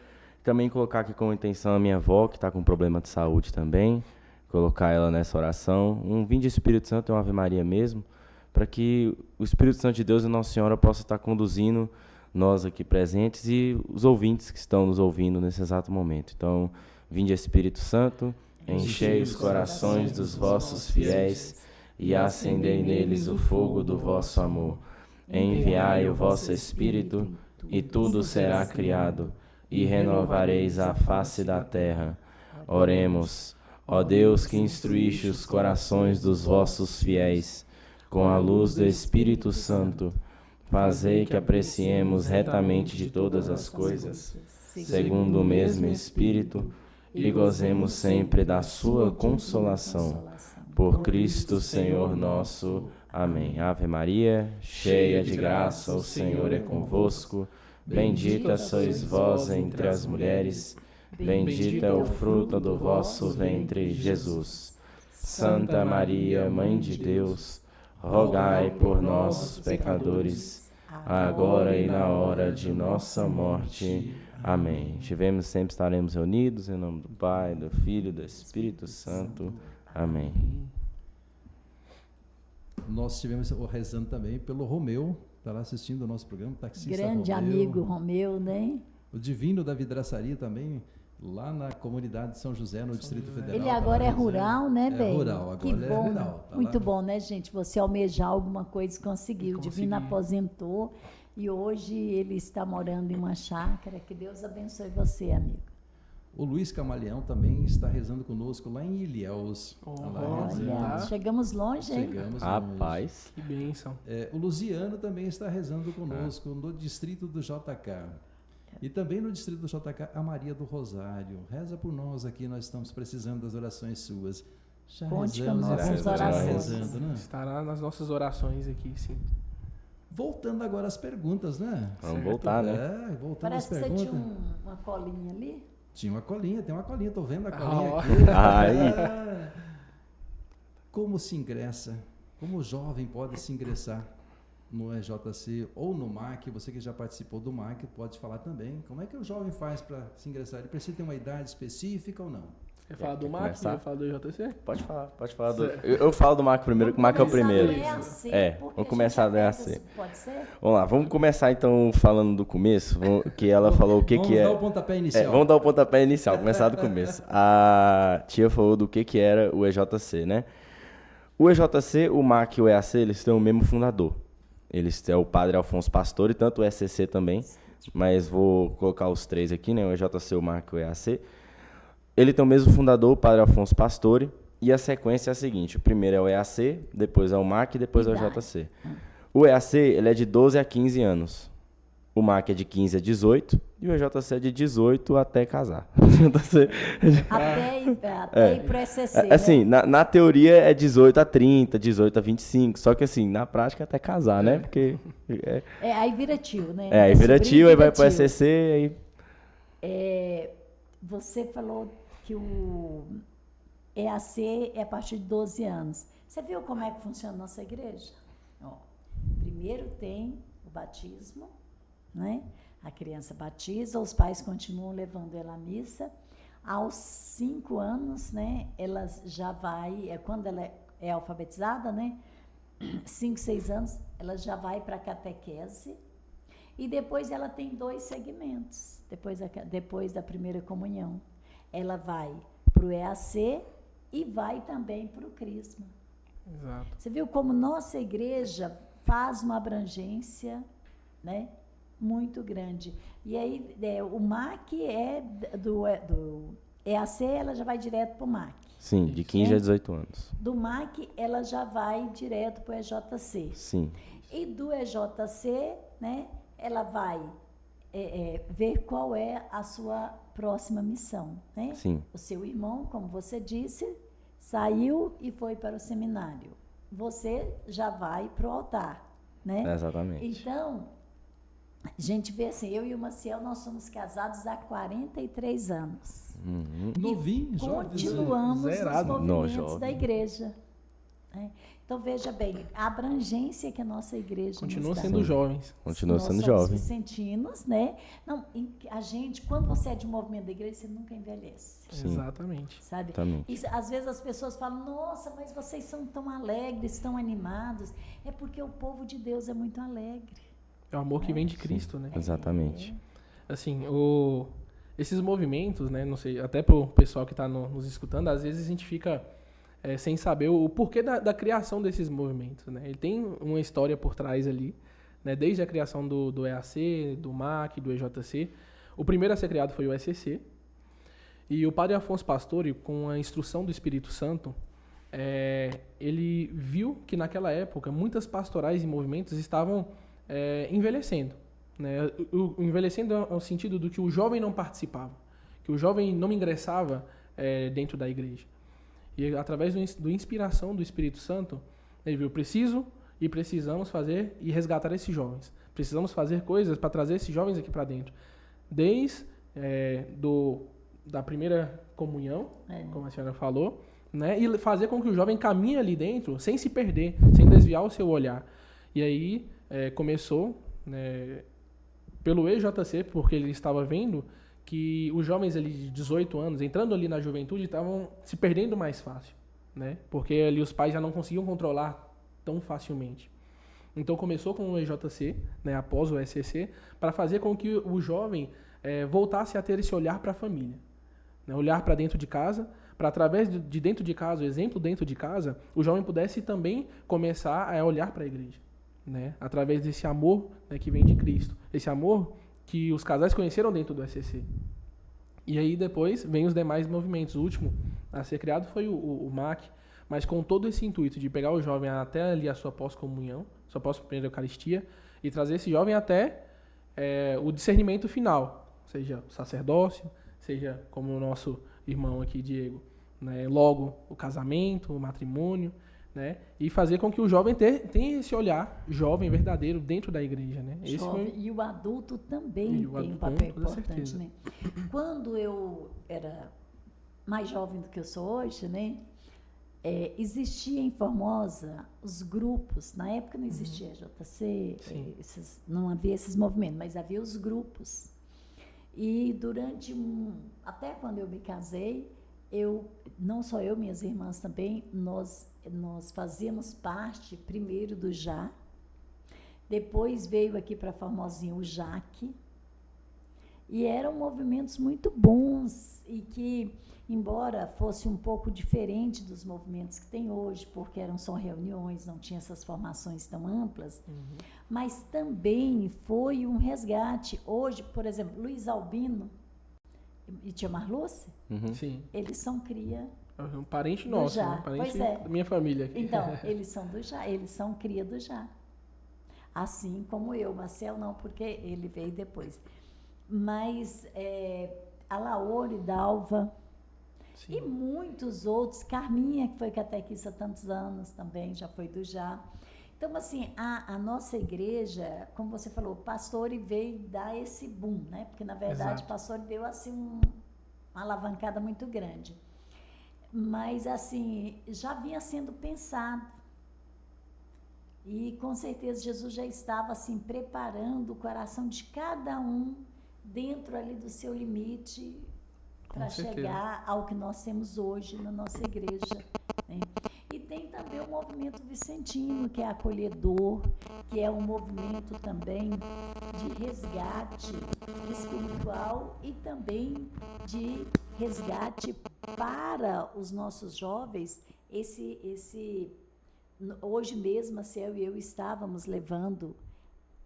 Também colocar aqui como intenção a minha avó, que está com problema de saúde também. Colocar ela nessa oração. Um Vinde Espírito Santo e uma Ave Maria mesmo, para que o Espírito Santo de Deus e Nossa Senhora possa estar conduzindo nós aqui presentes e os ouvintes que estão nos ouvindo nesse exato momento. Então, Vinde Espírito Santo, enchei os corações dos vossos fiéis e acendei neles o fogo do vosso amor. Enviai o vosso Espírito e tudo será criado e renovareis a face da terra. Oremos. Ó Deus, que instruíste os corações dos vossos fiéis com a luz do Espírito Santo, fazei que apreciemos retamente de todas as coisas, segundo o mesmo Espírito, e gozemos sempre da sua consolação. Por Cristo Senhor nosso. Amém. Ave Maria, cheia de graça, o Senhor é convosco. Bendita sois vós entre as mulheres, bendito é o fruto do vosso ventre, Jesus. Santa Maria, Mãe de Deus, rogai por nós, pecadores, agora e na hora de nossa morte. Amém. Tivemos sempre estaremos reunidos em nome do Pai, do Filho e do Espírito Santo. Amém. Nós estivemos rezando também pelo Romeu, está lá assistindo o nosso programa, taxista grande Romeu, amigo Romeu, né? O Divino da Vidraçaria também, lá na comunidade de São José, no Distrito Federal. Ele agora é rural, né, bem? É rural, agora que bom. É rural. Tá muito lá. Bom, né, gente? Você almejar alguma coisa e conseguiu. O Divino aposentou e hoje ele está morando em uma chácara. Que Deus abençoe você, amigo. O Luiz Camaleão também está rezando conosco lá em Ilhéus. Olha, chegamos longe, hein? Chegamos Rapaz. Que bênção. O Luziano também está rezando conosco no distrito do JK. E também no distrito do JK, a Maria do Rosário. Reza por nós aqui, nós estamos precisando das orações suas. Já Conte rezamos, com nossas orações. Rezando, né? Estará nas nossas orações aqui, sim. Voltando agora às perguntas, né? Vamos voltar, né? Voltando Parece às que perguntas. você tinha uma colinha ali. Tinha uma colinha, tem uma colinha, tô vendo a colinha aqui. Aí. Como se ingressa? Como o jovem pode se ingressar no EJC ou no MAC? Você que já participou do MAC pode falar também. Como é que o jovem faz para se ingressar? Ele precisa ter uma idade específica ou não? Quer falar do MAC? Quer falar do EJC? Pode falar do... Eu falo do MAC primeiro, que o MAC é o primeiro. Vamos começar do EAC. Pode ser? Vamos lá, vamos começar então falando do começo, que ela falou o que é. Vamos dar o pontapé inicial. Vamos dar o pontapé inicial, começar do começo. A tia falou do que era o EJC, né? O EJC, o MAC e o EAC, eles têm o mesmo fundador. Eles têm o padre Alfonso Pastore, tanto o ECC também, mas vou colocar os três aqui, né? O EJC, o MAC e o EAC. Ele tem o mesmo fundador, o padre Alfonso Pastore, e a sequência é a seguinte: o primeiro é o EAC, depois é o MAC e depois é o EJC. O EAC, ele é de 12 a 15 anos. O MAC é de 15 a 18 e o EJC é de 18 até casar. Até ir pro ECC, assim, né? na teoria é 18 a 30, 18 a 25, só que assim, na prática até casar, né? Porque... aí vira tio, né? Aí vira tio, aí vai pro ECC, aí... Você falou que o EAC é a partir de 12 anos. Você viu como é que funciona a nossa igreja? Primeiro tem o batismo, né? A criança batiza, os pais continuam levando ela à missa. Aos 5 anos, né, ela já vai, quando ela é alfabetizada, né, 5, 6 anos, ela já vai para a catequese e depois ela tem 2 segmentos, depois da primeira comunhão. Ela vai para o EAC e vai também para o Crisma. Exato. Você viu como nossa igreja faz uma abrangência, né, muito grande. E aí o MAC do EAC, ela já vai direto para o MAC. Sim, de 15 a 18 anos. Do MAC, ela já vai direto para o EJC. Sim. E do EJC, né, ela vai ver qual é a sua próxima missão. Né? Sim. O seu irmão, como você disse, saiu e foi para o seminário. Você já vai para o altar. Né? Exatamente. Então, a gente vê assim, eu e o Maciel, nós somos casados há 43 anos. Novinho, jovem. Continuamos Zerado. nos movimentos da igreja. Né? Então, veja bem, a abrangência que a nossa igreja Continua nos dá. sendo jovens. Continua sendo Nós jovem. somos vicentinos, né? Não, a gente, quando você é de movimento da igreja, você nunca envelhece. Sim. Exatamente. Sabe? Exatamente. E, às vezes as pessoas falam, nossa, mas vocês são tão alegres, tão animados. É porque o povo de Deus é muito alegre. É o amor que vem de Cristo, né? Exatamente. Assim, esses movimentos, né? Não sei, até pro pessoal que está nos escutando, às vezes a gente fica sem saber o porquê da criação desses movimentos, né? Ele tem uma história por trás ali, né? Desde a criação do EAC, do MAC, do EJC. O primeiro a ser criado foi o SCC. E o padre Afonso Pastore, com a instrução do Espírito Santo, ele viu que naquela época muitas pastorais e movimentos estavam envelhecendo. Né? O envelhecendo é o sentido do que o jovem não participava, que o jovem não ingressava dentro da igreja. E através da inspiração do Espírito Santo, ele viu, precisamos fazer e resgatar esses jovens. Precisamos fazer coisas para trazer esses jovens aqui para dentro. Desde da primeira comunhão, como a senhora falou, né? E fazer com que o jovem caminhe ali dentro sem se perder, sem desviar o seu olhar. E aí começou, né, pelo EJC, porque ele estava vendo que os jovens ali de 18 anos, entrando ali na juventude, estavam se perdendo mais fácil, né? Porque ali os pais já não conseguiam controlar tão facilmente. Então começou com o EJC, né, após o SCC, para fazer com que o jovem voltasse a ter esse olhar para a família, né? Olhar para dentro de casa, para através de dentro de casa, o exemplo dentro de casa, o jovem pudesse também começar a olhar para a igreja, né? Através desse amor, né, que vem de Cristo, esse amor que os casais conheceram dentro do SCC. E aí depois vem os demais movimentos. O último a ser criado foi o MAC, mas com todo esse intuito de pegar o jovem até ali a sua pós-comunhão, sua pós-primeira Eucaristia, e trazer esse jovem até o discernimento final, seja o sacerdócio, seja como o nosso irmão aqui, Diego, né? Logo o casamento, o matrimônio, né? E fazer com que o jovem tenha esse olhar jovem, verdadeiro, dentro da igreja, né? E o adulto também tem um papel importante, né? Quando eu era mais jovem do que eu sou hoje, né? Existia em Formosa os grupos, na época não existia JC, não havia esses movimentos, mas havia os grupos. E durante até quando eu me casei, não só eu, minhas irmãs também, nós fazíamos parte primeiro do JA, depois veio aqui para Formosinha o JAC, e eram movimentos muito bons e que, embora fosse um pouco diferente dos movimentos que tem hoje, porque eram só reuniões, não tinha essas formações tão amplas, mas também foi um resgate. Hoje, por exemplo, Luiz Albino e tia Marluce, Sim. eles são cria um parente nosso, né? Parente da minha família aqui. Então, eles são do JA, eles são cria do JA. Assim como eu, Marcel não, porque ele veio depois. Mas a Laure Dalva, sim, e muitos outros, Carminha, que foi catequista há tantos anos também, já foi do JA. Então, assim, a nossa igreja, como você falou, o Pastore veio dar esse boom, né? Porque, na verdade, o Pastore deu, assim, uma alavancada muito grande. Mas, assim, já vinha sendo pensado. E, com certeza, Jesus já estava, assim, preparando o coração de cada um dentro ali do seu limite para chegar ao que nós temos hoje na nossa igreja, né? E tem também o movimento vicentino, que é acolhedor, que é um movimento também de resgate espiritual e também de resgate para os nossos jovens. Hoje mesmo, a Ciel e eu estávamos levando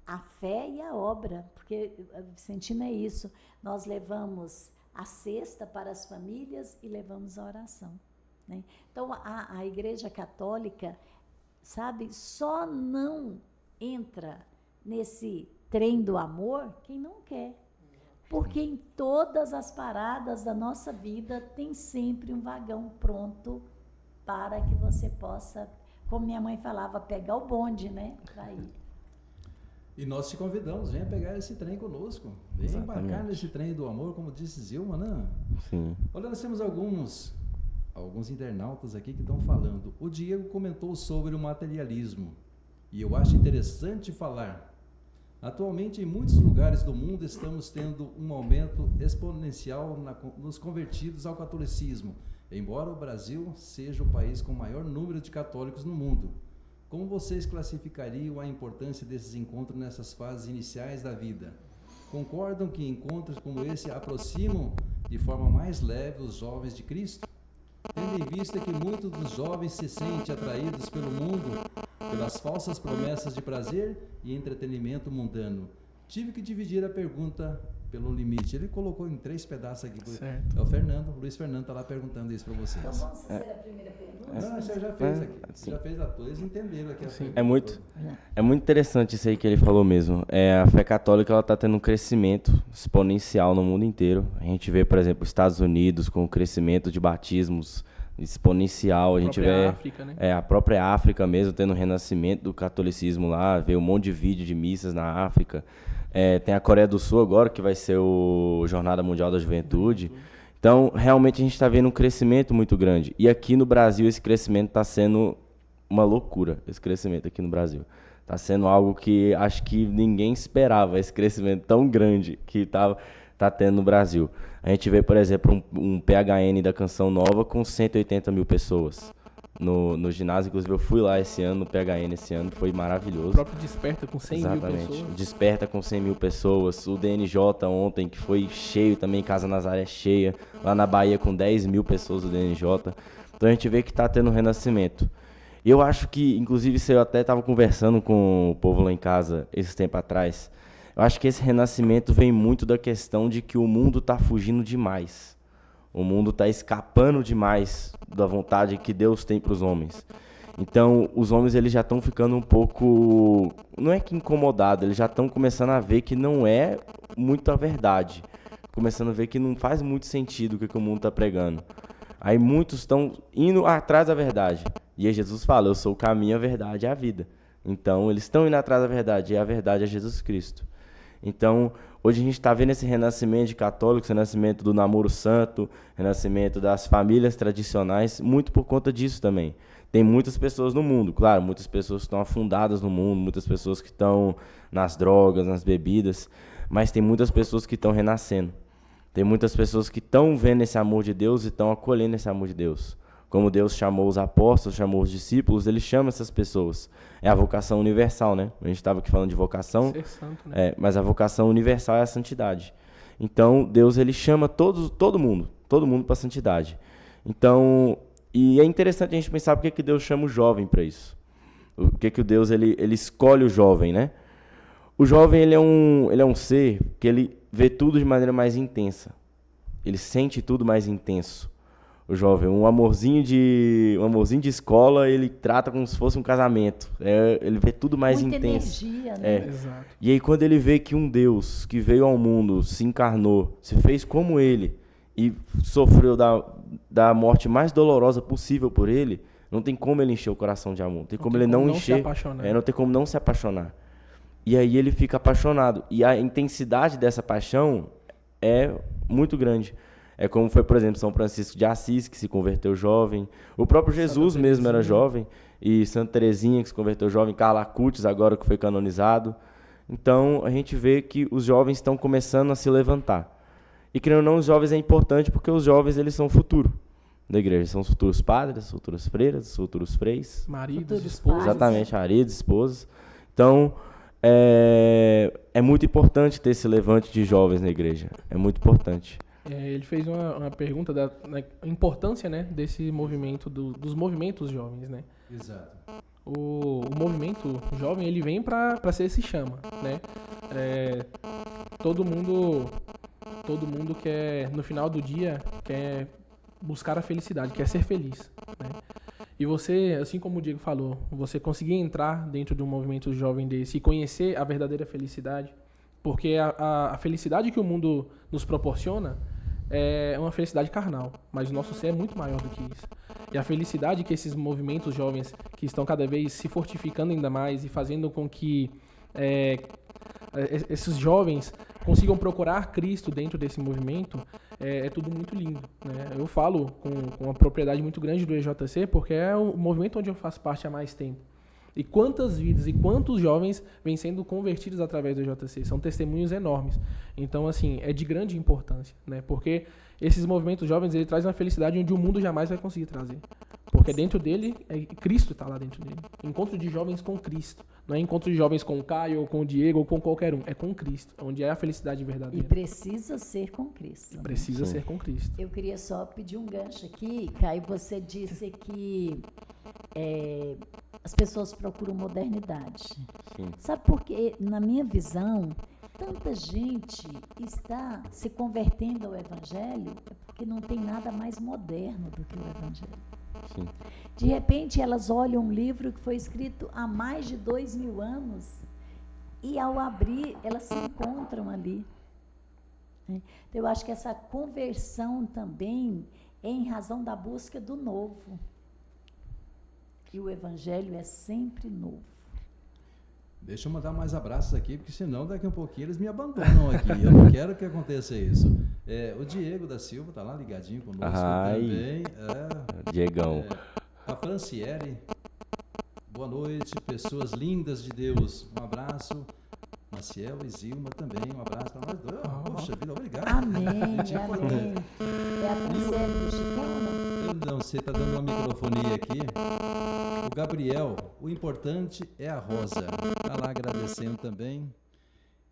a fé e a obra, porque a Vicentina é isso, nós levamos a cesta para as famílias e levamos a oração, né? Então, a Igreja Católica, sabe, só não entra nesse trem do amor quem não quer, porque em todas as paradas da nossa vida tem sempre um vagão pronto para que você possa, como minha mãe falava, pegar o bonde, né, para ir. E nós te convidamos, venha pegar esse trem conosco. Venha embarcar nesse trem do amor, como disse Zilma, né? Sim. Olha, nós temos alguns internautas aqui que estão falando. O Diego comentou sobre o materialismo. E eu acho interessante falar. Atualmente, em muitos lugares do mundo, estamos tendo um aumento exponencial nos convertidos ao catolicismo, embora o Brasil seja o país com o maior número de católicos no mundo. Como vocês classificariam a importância desses encontros nessas fases iniciais da vida? Concordam que encontros como esse aproximam de forma mais leve os jovens de Cristo? Tendo em vista que muitos dos jovens se sentem atraídos pelo mundo, pelas falsas promessas de prazer e entretenimento mundano. Tive que dividir a pergunta pelo limite. Ele colocou em 3 pedaços aqui. É o Luiz Fernando está lá perguntando isso para vocês. Então vamos fazer a primeira pergunta? Não, você já fez aqui. Já fez a todos, entenderam aqui. É muito interessante isso aí que ele falou mesmo. A fé católica ela está tendo um crescimento exponencial no mundo inteiro. A gente vê, por exemplo, os Estados Unidos com o crescimento de batismos exponencial. A gente vê África, né? A própria África mesmo tendo o renascimento do catolicismo lá. Vê um monte de vídeo de missas na África. Tem a Coreia do Sul agora, que vai ser o Jornada Mundial da Juventude. Então, realmente, a gente está vendo um crescimento muito grande. E aqui no Brasil, esse crescimento está sendo uma loucura, esse crescimento aqui no Brasil. Está sendo algo que acho que ninguém esperava, esse crescimento tão grande que tá tendo no Brasil. A gente vê, por exemplo, um PHN da Canção Nova com 180 mil pessoas. No ginásio, inclusive eu fui lá esse ano, no PHN esse ano, foi maravilhoso. O próprio Desperta com 100 mil pessoas. Desperta com 100 mil pessoas, o DNJ ontem, que foi cheio também, Casa Nazaré cheia, lá na Bahia com 10 mil pessoas o DNJ. Então a gente vê que está tendo um renascimento. E eu acho que, inclusive, eu até estava conversando com o povo lá em casa esse tempo atrás, eu acho que esse renascimento vem muito da questão de que o mundo está fugindo demais. O mundo está escapando demais da vontade que Deus tem para os homens. Então, os homens eles já estão ficando um pouco, não é que incomodados, eles já estão começando a ver que não é muito a verdade. Começando a ver que não faz muito sentido o que o mundo está pregando. Aí muitos estão indo atrás da verdade. E aí Jesus fala, eu sou o caminho, a verdade e a vida. Então, eles estão indo atrás da verdade, e a verdade é Jesus Cristo. Então, hoje a gente está vendo esse renascimento de católicos, renascimento do namoro santo, renascimento das famílias tradicionais, muito por conta disso também. Tem muitas pessoas no mundo, claro, muitas pessoas que estão afundadas no mundo, muitas pessoas que estão nas drogas, nas bebidas, mas tem muitas pessoas que estão renascendo. Tem muitas pessoas que estão vendo esse amor de Deus e estão acolhendo esse amor de Deus. Como Deus chamou os apóstolos, chamou os discípulos, Ele chama essas pessoas. É a vocação universal, né? A gente estava aqui falando de vocação, Ser santo, né? Mas a vocação universal é a santidade. Então, Deus ele chama todo mundo para a santidade. Então, e é interessante a gente pensar por que Deus chama o jovem para isso. Por que Deus ele escolhe o jovem, né? O jovem ele é um ser que ele vê tudo de maneira mais intensa. Ele sente tudo mais intenso. O jovem, um amorzinho de escola, ele trata como se fosse um casamento. Ele vê tudo mais muita intenso. Energia, né? Exato. E aí quando ele vê que um Deus que veio ao mundo, se encarnou, se fez como ele e sofreu da morte mais dolorosa possível por ele, não tem como ele encher o coração de amor. Não tem como ele não encher. Não tem como não se apaixonar. E aí ele fica apaixonado. E a intensidade dessa paixão é muito grande. É como foi, por exemplo, São Francisco de Assis, que se converteu jovem. O próprio Jesus mesmo era jovem. E Santa Teresinha, que se converteu jovem. Carla Acutis, agora que foi canonizado. Então, a gente vê que os jovens estão começando a se levantar. E, querendo ou não, os jovens é importante porque os jovens eles são o futuro. da igreja. São os futuros padres, futuras freiras, futuros freis. Maridos, esposas. Exatamente, maridos, esposas. Então, é muito importante ter esse levante de jovens na igreja. É muito importante. Ele fez uma pergunta da importância, né, desse movimento, dos movimentos jovens, né? Exato. O movimento jovem, ele vem para ser esse chama, né? Todo mundo quer, no final do dia, quer buscar a felicidade, quer ser feliz, né? E você, assim como o Diego falou, você conseguir entrar dentro de um movimento jovem desse e conhecer a verdadeira felicidade, porque a felicidade que o mundo nos proporciona é uma felicidade carnal, mas o nosso ser é muito maior do que isso. E a felicidade que esses movimentos jovens, que estão cada vez se fortificando ainda mais e fazendo com que esses jovens consigam procurar Cristo dentro desse movimento, é tudo muito lindo, né? Eu falo com uma propriedade muito grande do EJC, porque é o movimento onde eu faço parte há mais tempo. E quantas vidas e quantos jovens vêm sendo convertidos através do EJC? São testemunhos enormes. Então, assim, é de grande importância, né? Porque esses movimentos jovens, ele traz uma felicidade onde o mundo jamais vai conseguir trazer. Porque dentro dele, Cristo está lá dentro dele. Encontro de jovens com Cristo. Não é encontro de jovens com o Caio, ou com o Diego, ou com qualquer um. É com Cristo, onde é a felicidade verdadeira. E precisa ser com Cristo. Precisa ser com Cristo. Eu queria só pedir um gancho aqui, Caio. Você disse que as pessoas procuram modernidade. Sim. Sabe por quê? Na minha visão, tanta gente está se convertendo ao Evangelho porque não tem nada mais moderno do que o Evangelho. Sim. De repente, elas olham um livro que foi escrito há mais de 2000 anos e, ao abrir, elas se encontram ali. Então, eu acho que essa conversão também é em razão da busca do novo. E o Evangelho é sempre novo. Deixa eu mandar mais abraços aqui, porque senão daqui a um pouquinho eles me abandonam aqui. Eu não quero que aconteça isso. O Diego da Silva está lá ligadinho conosco também. Diegão. A Franciele, boa noite, pessoas lindas de Deus. Um abraço. Maciel e Zilma também, um abraço para nós dois. Poxa vida, obrigado. Amém, amém. É a Franciele do Chicano? Não, você está dando uma microfonia aqui. O Gabriel, o importante é a Rosa. Está lá agradecendo também.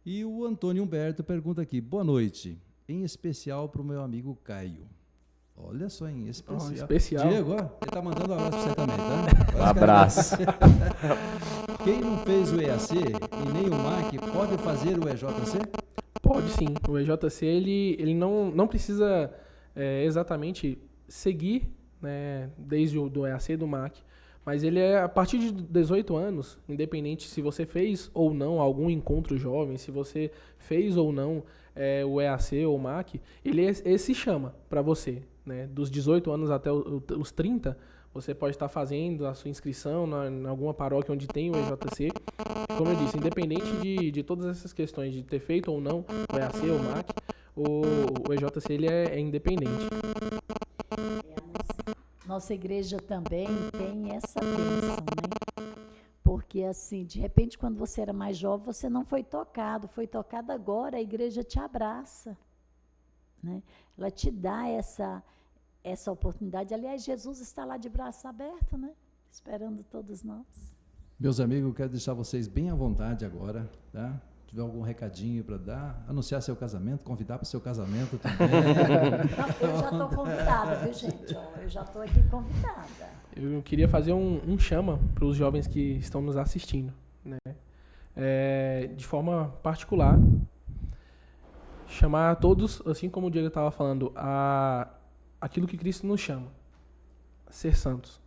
E o Antônio Humberto pergunta aqui, boa noite, em especial para o meu amigo Caio. Olha só, em especial. Diego, ele está mandando um abraço para você também, tá? Um abraço. Quem não fez o EAC e nem o MAC, pode fazer o EJC? Pode sim. O EJC, ele não precisa exatamente seguir, né, desde o do EAC e do MAC, mas ele é a partir de 18 anos, independente se você fez ou não algum encontro jovem, se você fez ou não o EAC ou o MAC, ele se chama para você, né? Dos 18 anos até os 30, você pode estar fazendo a sua inscrição em alguma paróquia onde tem o EJC. Como eu disse, independente de todas essas questões de ter feito ou não o EAC ou o MAC, o EJC ele é independente. Nossa igreja também tem essa bênção, né? Porque, assim, de repente, quando você era mais jovem, você não foi tocado agora, a igreja te abraça, né? Ela te dá essa oportunidade. Aliás, Jesus está lá de braço aberto, né? Esperando todos nós. Meus amigos, eu quero deixar vocês bem à vontade agora, tá? Se tiver algum recadinho para dar, anunciar seu casamento, convidar para o seu casamento também. Não, eu já estou convidada, viu, gente? Eu já estou aqui convidada. Eu queria fazer um chama para os jovens que estão nos assistindo, né? De forma particular, chamar a todos, assim como o Diego estava falando, aquilo que Cristo nos chama, a ser santos.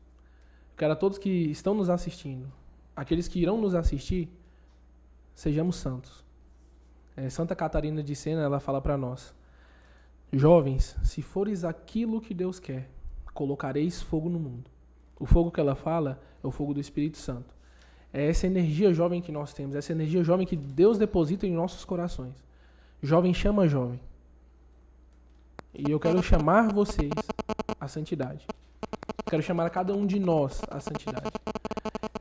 Eu quero a todos que estão nos assistindo, aqueles que irão nos assistir, sejamos santos. Santa Catarina de Sena, ela fala para nós: jovens, se fores aquilo que Deus quer, colocareis fogo no mundo. O fogo que ela fala é o fogo do Espírito Santo. É essa energia jovem que nós temos, essa energia jovem que Deus deposita em nossos corações. Jovem chama jovem. E eu quero chamar vocês à santidade. Quero chamar a cada um de nós à santidade.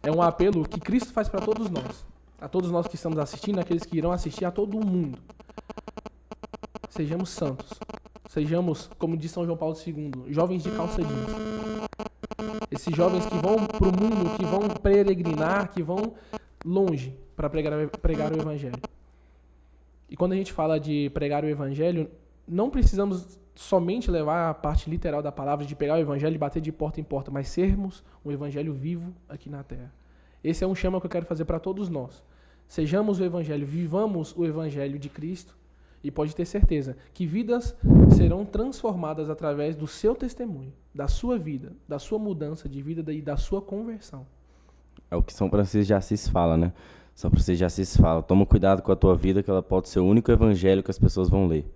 É um apelo que Cristo faz para todos nós. A todos nós que estamos assistindo, aqueles que irão assistir, a todo mundo. Sejamos santos. Sejamos, como diz São João Paulo II, jovens de calça jeans. Esses jovens que vão para o mundo, que vão peregrinar, que vão longe para pregar o Evangelho. E quando a gente fala de pregar o Evangelho, não precisamos somente levar a parte literal da palavra, de pegar o Evangelho e bater de porta em porta, mas sermos um Evangelho vivo aqui na Terra. Esse é um chama que eu quero fazer para todos nós. Sejamos o Evangelho, vivamos o Evangelho de Cristo, e pode ter certeza que vidas serão transformadas através do seu testemunho, da sua vida, da sua mudança de vida e da sua conversão. É o que São Francisco de Assis fala, né? São Francisco de Assis fala: toma cuidado com a tua vida, que ela pode ser o único evangelho que as pessoas vão ler.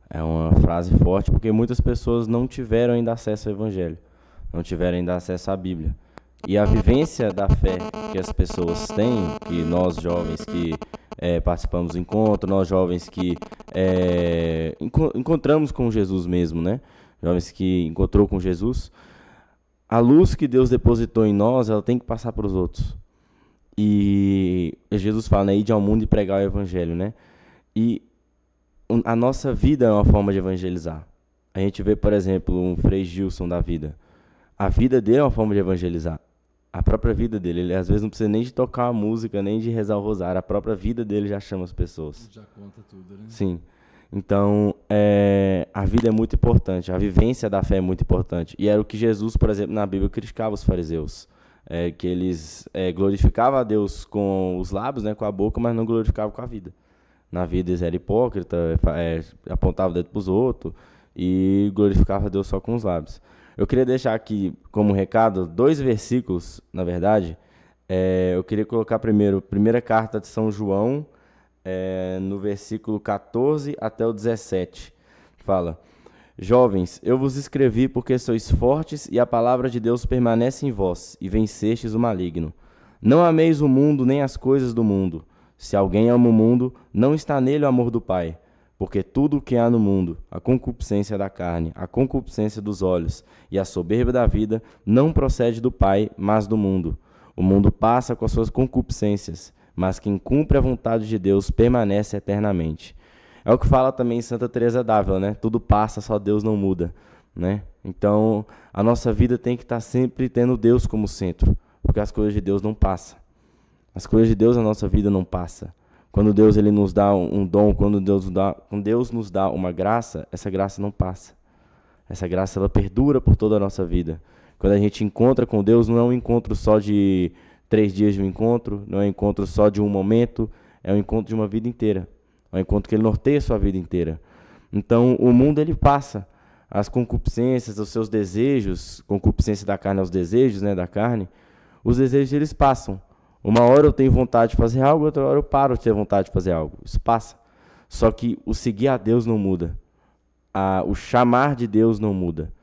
É uma frase forte, porque muitas pessoas não tiveram ainda acesso ao evangelho, não tiveram ainda acesso à Bíblia. E a vivência da fé que as pessoas têm, que nós jovens que participamos do encontro, nós jovens que encontramos com Jesus mesmo, né? Jovens que encontrou com Jesus, a luz que Deus depositou em nós, ela tem que passar para os outros. E Jesus fala, né, ir ao mundo e pregar o evangelho, né? E a nossa vida é uma forma de evangelizar. A gente vê, por exemplo, um Frei Gilson da vida. A vida dele é uma forma de evangelizar. A própria vida dele, ele às vezes não precisa nem de tocar a música, nem de rezar o rosário. A própria vida dele já chama as pessoas. Já conta tudo, né? Sim. Então, a vida é muito importante, a vivência da fé é muito importante. E era o que Jesus, por exemplo, na Bíblia, criticava os fariseus. Que eles glorificavam a Deus com os lábios, né, com a boca, mas não glorificavam com a vida. Na vida eles eram hipócritas, apontavam o dedo para os outros e glorificavam a Deus só com os lábios. Eu queria deixar aqui como recado 2 versículos, na verdade. Eu queria colocar primeiro, primeira carta de São João, no versículo 14 até o 17. Fala: jovens, eu vos escrevi porque sois fortes e a palavra de Deus permanece em vós, e vencestes o maligno. Não ameis o mundo nem as coisas do mundo. Se alguém ama o mundo, não está nele o amor do Pai. Porque tudo o que há no mundo, a concupiscência da carne, a concupiscência dos olhos e a soberba da vida, não procede do Pai, mas do mundo. O mundo passa com as suas concupiscências, mas quem cumpre a vontade de Deus permanece eternamente. É o que fala também Santa Teresa d'Ávila, né? Tudo passa, só Deus não muda, né? Então, a nossa vida tem que estar sempre tendo Deus como centro, porque as coisas de Deus não passam. As coisas de Deus na nossa vida não passam. Quando Deus ele nos dá um dom, quando Deus nos dá uma graça, essa graça não passa. Essa graça ela perdura por toda a nossa vida. Quando a gente encontra com Deus, não é um encontro só de 3 dias de um encontro, não é um encontro só de um momento, é um encontro de uma vida inteira. É um encontro que ele norteia a sua vida inteira. Então, o mundo ele passa. As concupiscências, os seus desejos, concupiscência da carne aos desejos, né, da carne, os desejos eles passam. Uma hora eu tenho vontade de fazer algo, outra hora eu paro de ter vontade de fazer algo. Isso passa. Só que o seguir a Deus não muda. O chamar de Deus não muda.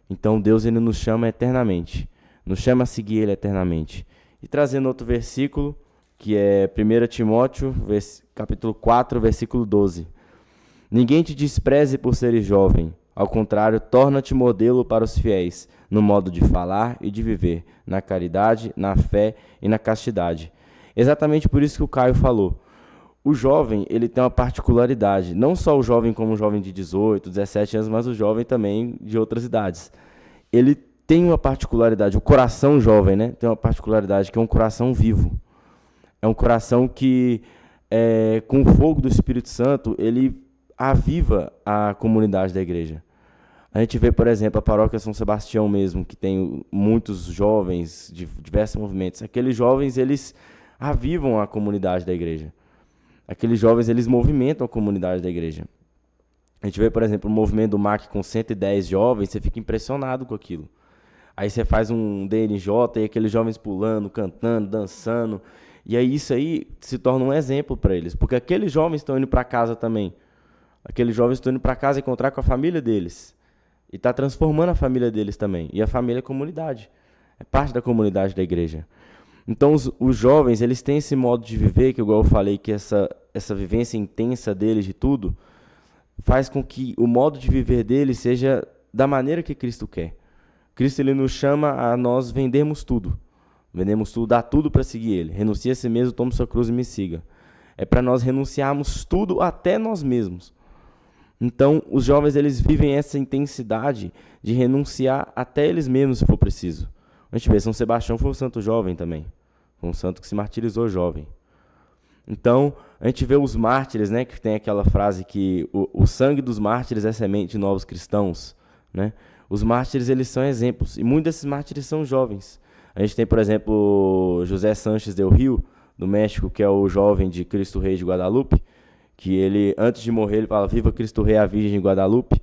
Então Deus ele nos chama eternamente. Nos chama a seguir Ele eternamente. E trazendo outro versículo, que é 1 Timóteo, capítulo 4, versículo 12. Ninguém te despreze por seres jovem. Ao contrário, torna-te modelo para os fiéis, no modo de falar e de viver, na caridade, na fé e na castidade. Exatamente por isso que o Caio falou. O jovem, ele tem uma particularidade, não só o jovem como o jovem de 18, 17 anos, mas o jovem também de outras idades. Ele tem uma particularidade, o coração jovem, né, tem uma particularidade que é um coração vivo. É um coração que, com o fogo do Espírito Santo, ele aviva a comunidade da igreja. A gente vê, por exemplo, a paróquia São Sebastião mesmo, que tem muitos jovens de diversos movimentos. Aqueles jovens, eles avivam a comunidade da igreja. Aqueles jovens, eles movimentam a comunidade da igreja. A gente vê, por exemplo, o movimento do MAC com 110 jovens, você fica impressionado com aquilo. Aí você faz um DNJ e aqueles jovens pulando, cantando, dançando. E aí isso aí se torna um exemplo para eles, porque aqueles jovens estão indo para casa também. Aqueles jovens estão indo para casa encontrar com a família deles. E está transformando a família deles também. E a família é a comunidade. É parte da comunidade da igreja. Então, os jovens, eles têm esse modo de viver, que igual eu falei, que essa vivência intensa deles de tudo, faz com que o modo de viver deles seja da maneira que Cristo quer. Cristo ele nos chama a nós vendermos tudo. Vendemos tudo, dá tudo para seguir Ele. Renuncia a si mesmo, tome sua cruz e me siga. É para nós renunciarmos tudo até nós mesmos. Então, os jovens, eles vivem essa intensidade de renunciar até eles mesmos, se for preciso. A gente vê, São Sebastião foi um santo jovem também. Foi um santo que se martirizou jovem. Então, a gente vê os mártires, né, que tem aquela frase que o sangue dos mártires é semente de novos cristãos, né? Os mártires, eles são exemplos, e muitos desses mártires são jovens. A gente tem, por exemplo, José Sánchez del Rio, do México, que é o jovem de Cristo Rei de Guadalupe, que ele, antes de morrer, ele fala, viva Cristo Rei, a Virgem de Guadalupe.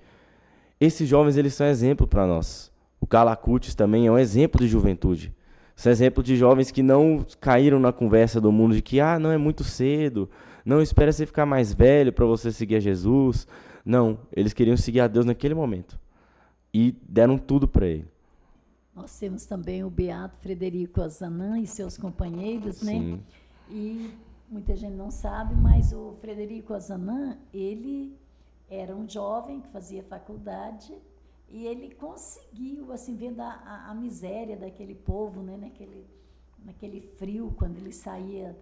Esses jovens, eles são exemplo para nós. O Carlos Acutis também é um exemplo de juventude. São exemplos de jovens que não caíram na conversa do mundo de que, não é muito cedo, não espera você ficar mais velho para você seguir a Jesus. Não, eles queriam seguir a Deus naquele momento. E deram tudo para ele. Nós temos também o Beato Frederico Ozanam e seus companheiros, né? Sim. E muita gente não sabe, mas o Frederico Ozanam, ele era um jovem que fazia faculdade e ele conseguiu, assim, vendo a miséria daquele povo, né? naquele frio, quando ele saía,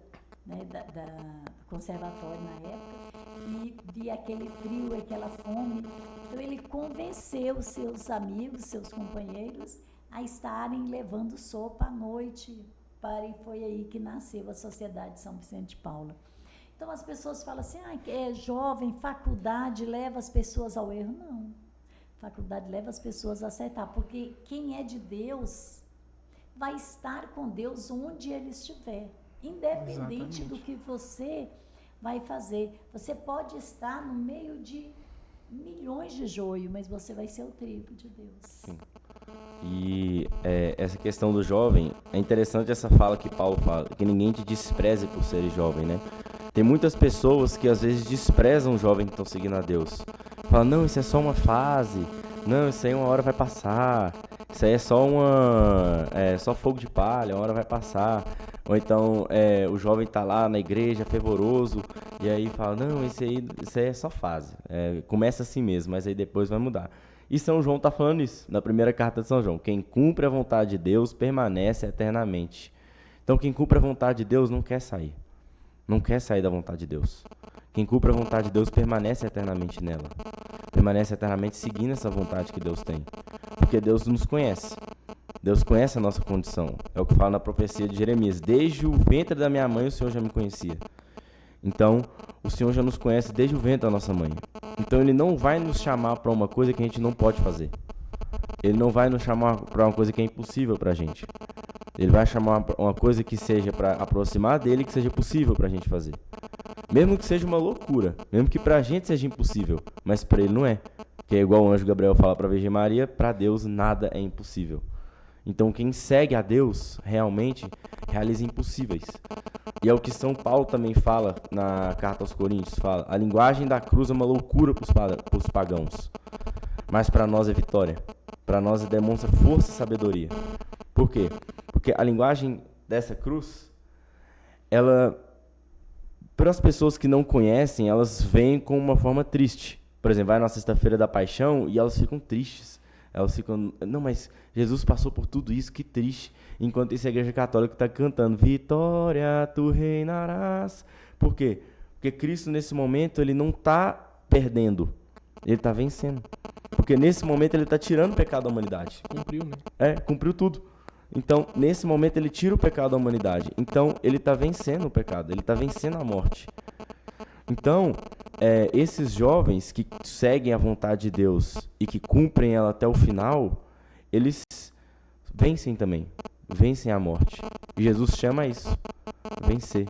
né, do conservatório na época, e via aquele frio, aquela fome. Então, ele convenceu seus amigos, seus companheiros, a estarem levando sopa à noite, e foi aí que nasceu a Sociedade de São Vicente de Paula. Então, as pessoas falam assim, é jovem, faculdade leva as pessoas ao erro. Não, faculdade leva as pessoas a acertar, porque quem é de Deus vai estar com Deus onde ele estiver, independente do que você vai fazer. Você pode estar no meio de milhões de joio, mas você vai ser o trigo de Deus. Sim. E essa questão do jovem, é interessante essa fala que Paulo fala, que ninguém te despreze por ser jovem, né? Tem muitas pessoas que às vezes desprezam o jovem que estão seguindo a Deus. Falam, não, isso é só uma fase, não, isso aí uma hora vai passar, isso aí é só fogo de palha, uma hora vai passar. Ou então o jovem está lá na igreja, fervoroso, e aí fala, não, isso aí é só fase, começa assim mesmo, mas aí depois vai mudar. E São João está falando isso, na primeira carta de São João. Quem cumpre a vontade de Deus permanece eternamente. Então, quem cumpre a vontade de Deus não quer sair. Não quer sair da vontade de Deus. Quem cumpre a vontade de Deus permanece eternamente nela. Permanece eternamente seguindo essa vontade que Deus tem. Porque Deus nos conhece. Deus conhece a nossa condição. É o que fala na profecia de Jeremias. Desde o ventre da minha mãe, o Senhor já me conhecia. Então, o Senhor já nos conhece desde o ventre da nossa mãe. Então, Ele não vai nos chamar para uma coisa que a gente não pode fazer. Ele não vai nos chamar para uma coisa que é impossível para a gente. Ele vai chamar uma coisa que seja para aproximar dEle, que seja possível para a gente fazer. Mesmo que seja uma loucura, mesmo que para a gente seja impossível, mas para Ele não é. Que é igual o anjo Gabriel fala para a Virgem Maria, para Deus nada é impossível. Então, quem segue a Deus, realmente, realiza impossíveis. E é o que São Paulo também fala na carta aos Coríntios, fala, a linguagem da cruz é uma loucura para os pagãos, mas para nós é vitória. Para nós demonstra força e sabedoria. Por quê? Porque a linguagem dessa cruz, ela, para as pessoas que não conhecem, elas veem com uma forma triste. Por exemplo, vai na Sexta-feira da Paixão e elas ficam tristes. Elas ficam, não, mas Jesus passou por tudo isso, que triste. Enquanto isso a Igreja Católica está cantando, Vitória, tu reinarás. Por quê? Porque Cristo, nesse momento, ele não está perdendo, ele está vencendo. Porque nesse momento ele está tirando o pecado da humanidade. Cumpriu, né? Cumpriu tudo. Então, nesse momento ele tira o pecado da humanidade. Então, ele está vencendo o pecado, ele está vencendo a morte. Então, esses jovens que seguem a vontade de Deus e que cumprem ela até o final, eles vencem também, vencem a morte. E Jesus chama isso, vencer.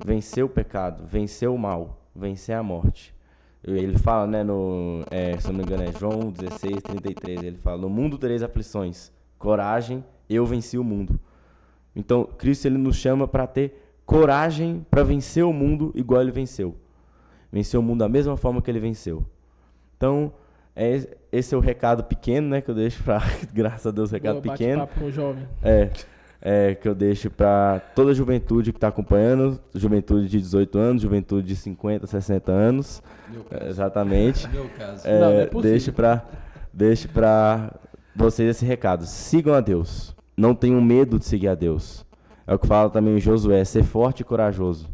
Vencer o pecado, vencer o mal, vencer a morte. Ele fala, né, se não me engano é João 16, 33, ele fala, no mundo tereis aflições, coragem, eu venci o mundo. Então, Cristo ele nos chama para ter coragem para vencer o mundo igual ele venceu. Venceu o mundo da mesma forma que ele venceu. Então, esse é o recado pequeno, né, que eu deixo para, graças a Deus, recado pequeno. Bate-papo com o jovem. Que eu deixo para toda a juventude que está acompanhando, juventude de 18 anos, juventude de 50, 60 anos. Exatamente. Meu caso. Não é possível. Deixo para vocês esse recado. Sigam a Deus. Não tenham medo de seguir a Deus. É o que fala também em Josué, ser forte e corajoso.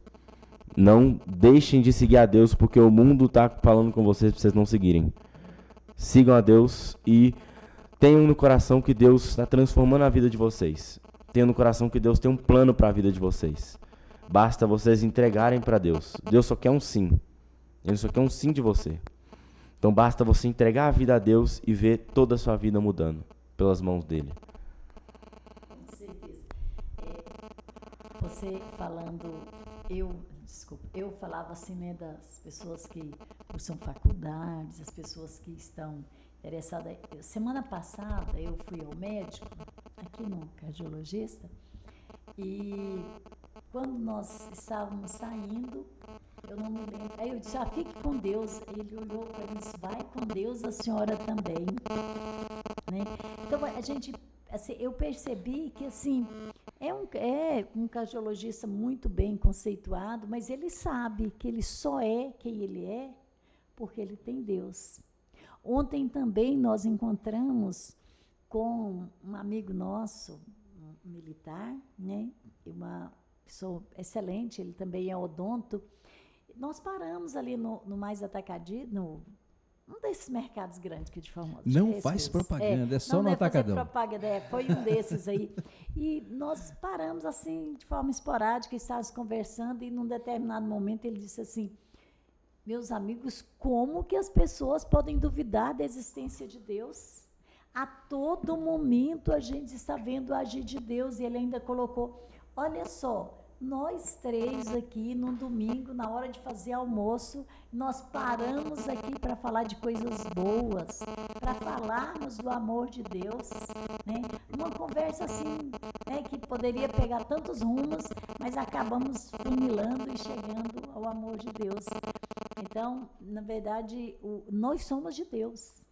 Não deixem de seguir a Deus, porque o mundo está falando com vocês para vocês não seguirem. Sigam a Deus e tenham no coração que Deus está transformando a vida de vocês. Tenham no coração que Deus tem um plano para a vida de vocês. Basta vocês entregarem para Deus. Deus só quer um sim. Ele só quer um sim de você. Então basta você entregar a vida a Deus e ver toda a sua vida mudando pelas mãos dele. Com certeza. Você falando, eu falava assim, né, das pessoas que cursam faculdades, as pessoas que estão interessadas. Semana passada eu fui ao médico, aqui no cardiologista, e quando nós estávamos saindo, eu não me lembro, aí eu disse, fique com Deus. Ele olhou para mim e disse, vai com Deus, a senhora também. Né? Então, a gente, assim, eu percebi que, assim, é um cardiologista muito bem conceituado, mas ele sabe que ele só é quem ele é porque ele tem Deus. Ontem também nós encontramos com um amigo nosso, um militar, né? Uma pessoa excelente, ele também é odonto. Nós paramos ali no Mais Atacadinho, um desses mercados grandes que de famoso. Não faz propaganda, é só no Atacadão. Propaganda, foi um desses aí. E nós paramos assim, de forma esporádica, estávamos conversando, e num determinado momento ele disse assim, meus amigos, como que as pessoas podem duvidar da existência de Deus? A todo momento a gente está vendo o agir de Deus. E ele ainda colocou, olha só, nós três aqui num domingo, na hora de fazer almoço, nós paramos aqui para falar de coisas boas, para falarmos do amor de Deus, né? Uma conversa assim, né, que poderia pegar tantos rumos, mas acabamos funilando e chegando ao amor de Deus. Então, na verdade, nós somos de Deus.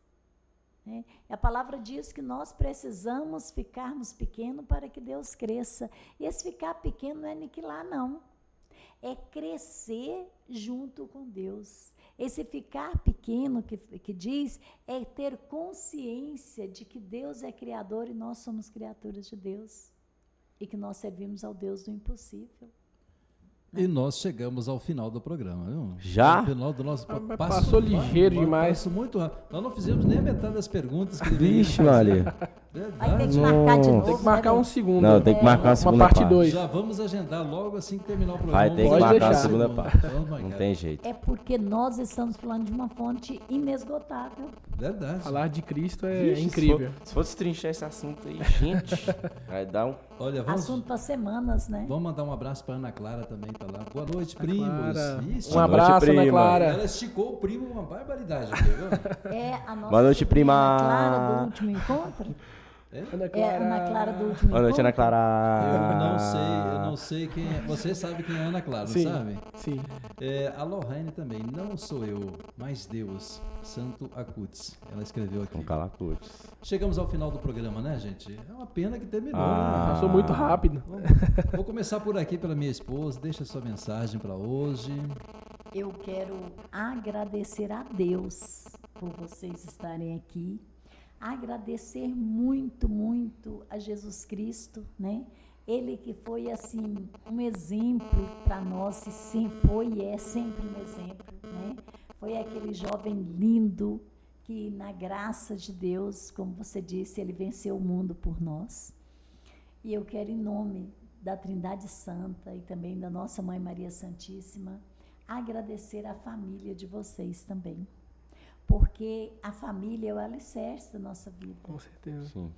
Né? A palavra diz que nós precisamos ficarmos pequenos para que Deus cresça. E esse ficar pequeno não é aniquilar, não. É crescer junto com Deus. Esse ficar pequeno que diz é ter consciência de que Deus é criador e nós somos criaturas de Deus. E que nós servimos ao Deus do impossível. E nós chegamos ao final do programa, viu? Já? Ao final do nosso passou ligeiro demais. Passou muito rápido. Nós não fizemos nem a metade das perguntas que Vixe, Maria. Vai ter que marcar de novo. Tem que marcar um segundo. Não, tem que marcar a segunda parte parte. 2. Já vamos agendar logo assim que terminar o programa. Vai ter que Pode marcar deixar. a segunda parte. Vamos marcar. Não tem jeito. É porque nós estamos falando de uma fonte inesgotável. Verdade. Falar de Cristo é Vixe, incrível. Se for destrinchar esse assunto aí, gente, vai dar um... Olha, Assunto para semanas, né? vamos mandar um abraço para Ana Clara também, tá lá. Boa noite, primos. Clara. Ixi, Um abraço, prima. Ana Clara. ela esticou o primo uma barbaridade aqui, viu? É a nossa Boa noite, sobrinha prima. Ana Clara do último encontro. Ana É a Ana Clara do último Boa noite, Ana encontro. Clara. Eu não sei quem é. Você sabe quem é Ana Clara, não Sim. sabe? Sim. A Lohane também. Não sou eu, mas Deus. Santo Acutis. Ela escreveu aqui. Com calaputes. Chegamos ao final do programa, né, gente? É uma pena que terminou. Ah. Passou muito rápido. Né? Vou começar por aqui pela minha esposa. Deixa sua mensagem para hoje. Eu quero agradecer a Deus por vocês estarem aqui. Agradecer muito, muito a Jesus Cristo, né? Ele que foi, assim, um exemplo para nós, e sempre foi e é sempre um exemplo, né? Foi aquele jovem lindo que, na graça de Deus, como você disse, ele venceu o mundo por nós. E eu quero, em nome da Trindade Santa e também da nossa Mãe Maria Santíssima, agradecer a família de vocês também. Porque a família é o alicerce da nossa vida. Com certeza. Sim.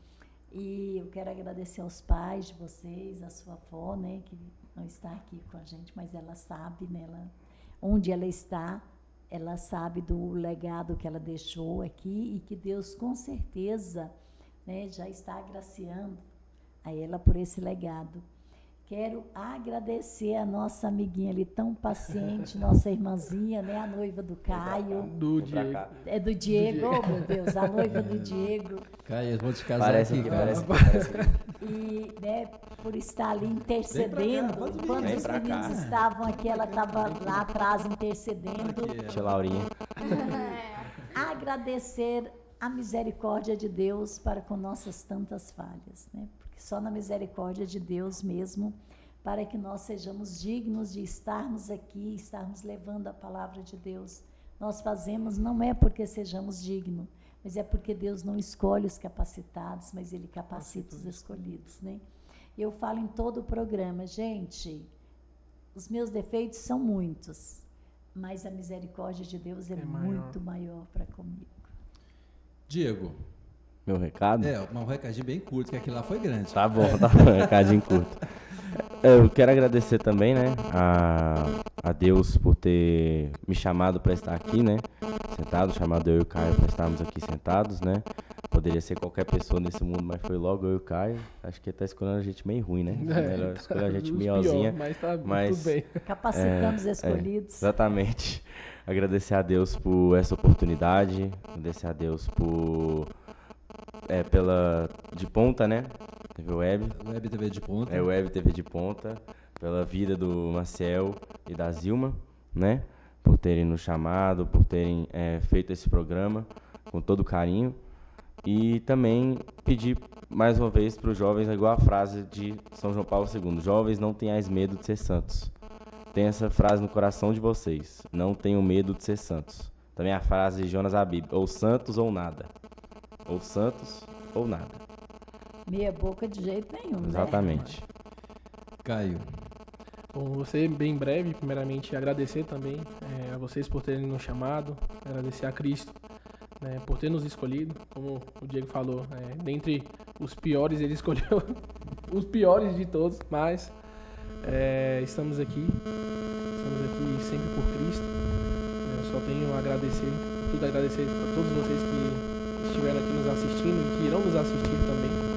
E eu quero agradecer aos pais de vocês, a sua avó, né, que não está aqui com a gente, mas ela sabe, né, onde ela está, ela sabe do legado que ela deixou aqui, e que Deus, com certeza, né, já está agraciando a ela por esse legado. Quero agradecer a nossa amiguinha ali, tão paciente, nossa irmãzinha, né, a noiva do Caio. Do Diego. É do Diego, oh meu Deus, a noiva do Diego. Caio, vou te casar Parece aqui, que cara. parece. E, né, por estar ali intercedendo, pode vir. enquanto Vem os pra meninos cá. estavam aqui, ela estava lá atrás intercedendo. Tia Laurinha. Agradecer a misericórdia de Deus para com nossas tantas falhas, né? Porque só na misericórdia de Deus mesmo para que nós sejamos dignos de estarmos aqui, estarmos levando a palavra de Deus. Nós fazemos não é porque sejamos dignos, mas é porque Deus não escolhe os capacitados, mas Ele capacita os escolhidos, né? Eu falo em todo o programa, gente, os meus defeitos são muitos, mas a misericórdia de Deus é muito maior para comigo. Diego. Meu recado? Um recadinho bem curto, que aquele lá foi grande. Tá bom, um recadinho curto. Eu quero agradecer também, né, a Deus por ter me chamado para estar aqui, né, sentado, chamado eu e o Caio para estarmos aqui sentados, né. Poderia ser qualquer pessoa nesse mundo, mas foi logo eu e o Caio. Acho que ele tá escolhendo a gente meio ruim, né? Melhor escolher a gente melhorzinha. Mas tá tudo bem. Capacitamos escolhidos. Exatamente. Agradecer a Deus por essa oportunidade, agradecer a Deus por... pela de ponta, né? TV Web. Web TV de ponta. Web TV de ponta. Pela vida do Maciel e da Zilma, né? Por terem nos chamado, por terem feito esse programa com todo carinho. E também pedir mais uma vez para os jovens, igual a frase de São João Paulo II: jovens, não tenhais medo de ser santos. Tem essa frase no coração de vocês: não tenham medo de ser santos. Também a frase de Jonas Abib: ou santos ou nada. Ou santos ou nada. Meia boca de jeito nenhum. Exatamente. Né? Caio. Bom, você bem breve, primeiramente agradecer também a vocês por terem nos chamado, agradecer a Cristo, né, por ter nos escolhido, como o Diego falou, dentre os piores ele escolheu os piores de todos, mas estamos aqui sempre por Cristo. Eu só tenho a agradecer, tudo agradecer a todos vocês que estiveram aqui nos assistindo e que irão nos assistir também.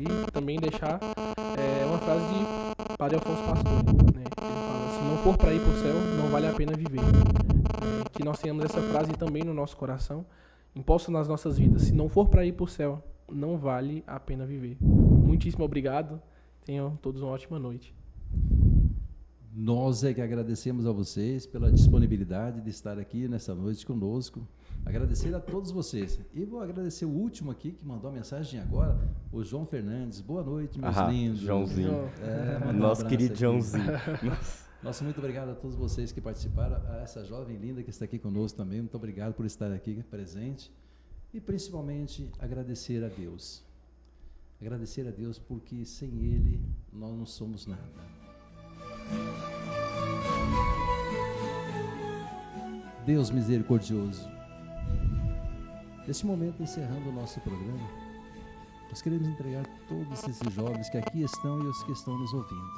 E também deixar uma frase de Padre Afonso Pastor, né? Ele fala: se não for para ir para o céu, não vale a pena viver. Que nós tenhamos essa frase também no nosso coração, imposta nas nossas vidas: se não for para ir para o céu, não vale a pena viver. Muitíssimo obrigado, tenham todos uma ótima noite. Nós que agradecemos a vocês pela disponibilidade de estar aqui nessa noite conosco. Agradecer a todos vocês. E vou agradecer o último aqui que mandou a mensagem agora, o João Fernandes. Boa noite, meus lindos. Joãozinho. Nosso querido Joãozinho. Nosso muito obrigado a todos vocês que participaram, a essa jovem linda que está aqui conosco também. Muito obrigado por estar aqui presente. E principalmente agradecer a Deus. Agradecer a Deus porque sem Ele nós não somos nada. Deus misericordioso, nesse momento, encerrando o nosso programa, nós queremos entregar todos esses jovens que aqui estão e os que estão nos ouvindo.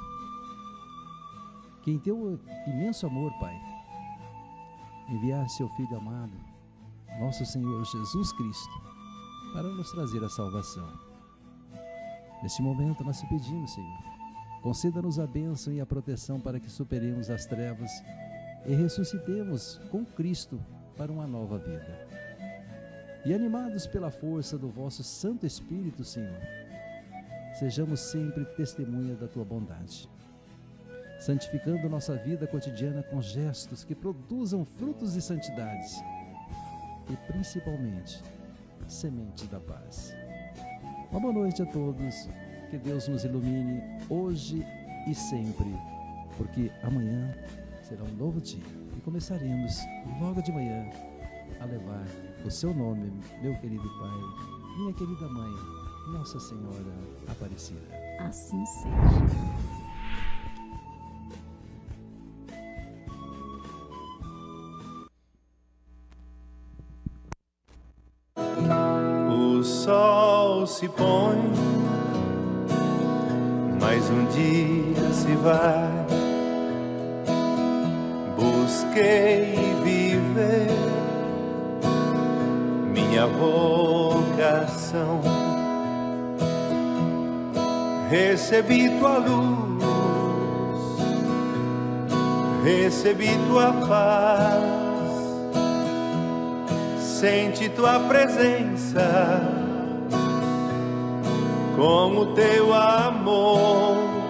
Que em teu imenso amor, Pai, enviar seu Filho amado, nosso Senhor Jesus Cristo, para nos trazer a salvação. Neste momento nós te pedimos, Senhor, conceda-nos a bênção e a proteção para que superemos as trevas e ressuscitemos com Cristo para uma nova vida. E animados pela força do vosso Santo Espírito, Senhor, sejamos sempre testemunha da tua bondade, santificando nossa vida cotidiana com gestos que produzam frutos de santidades e principalmente sementes da paz. Uma boa noite a todos, que Deus nos ilumine hoje e sempre, porque amanhã será um novo dia e começaremos logo de manhã a levar o seu nome, meu querido Pai, minha querida Mãe, Nossa Senhora Aparecida. Assim seja. O sol se põe, mais um dia se vai. Busquei viver minha vocação, recebi tua luz, recebi tua paz, senti tua presença com o teu amor.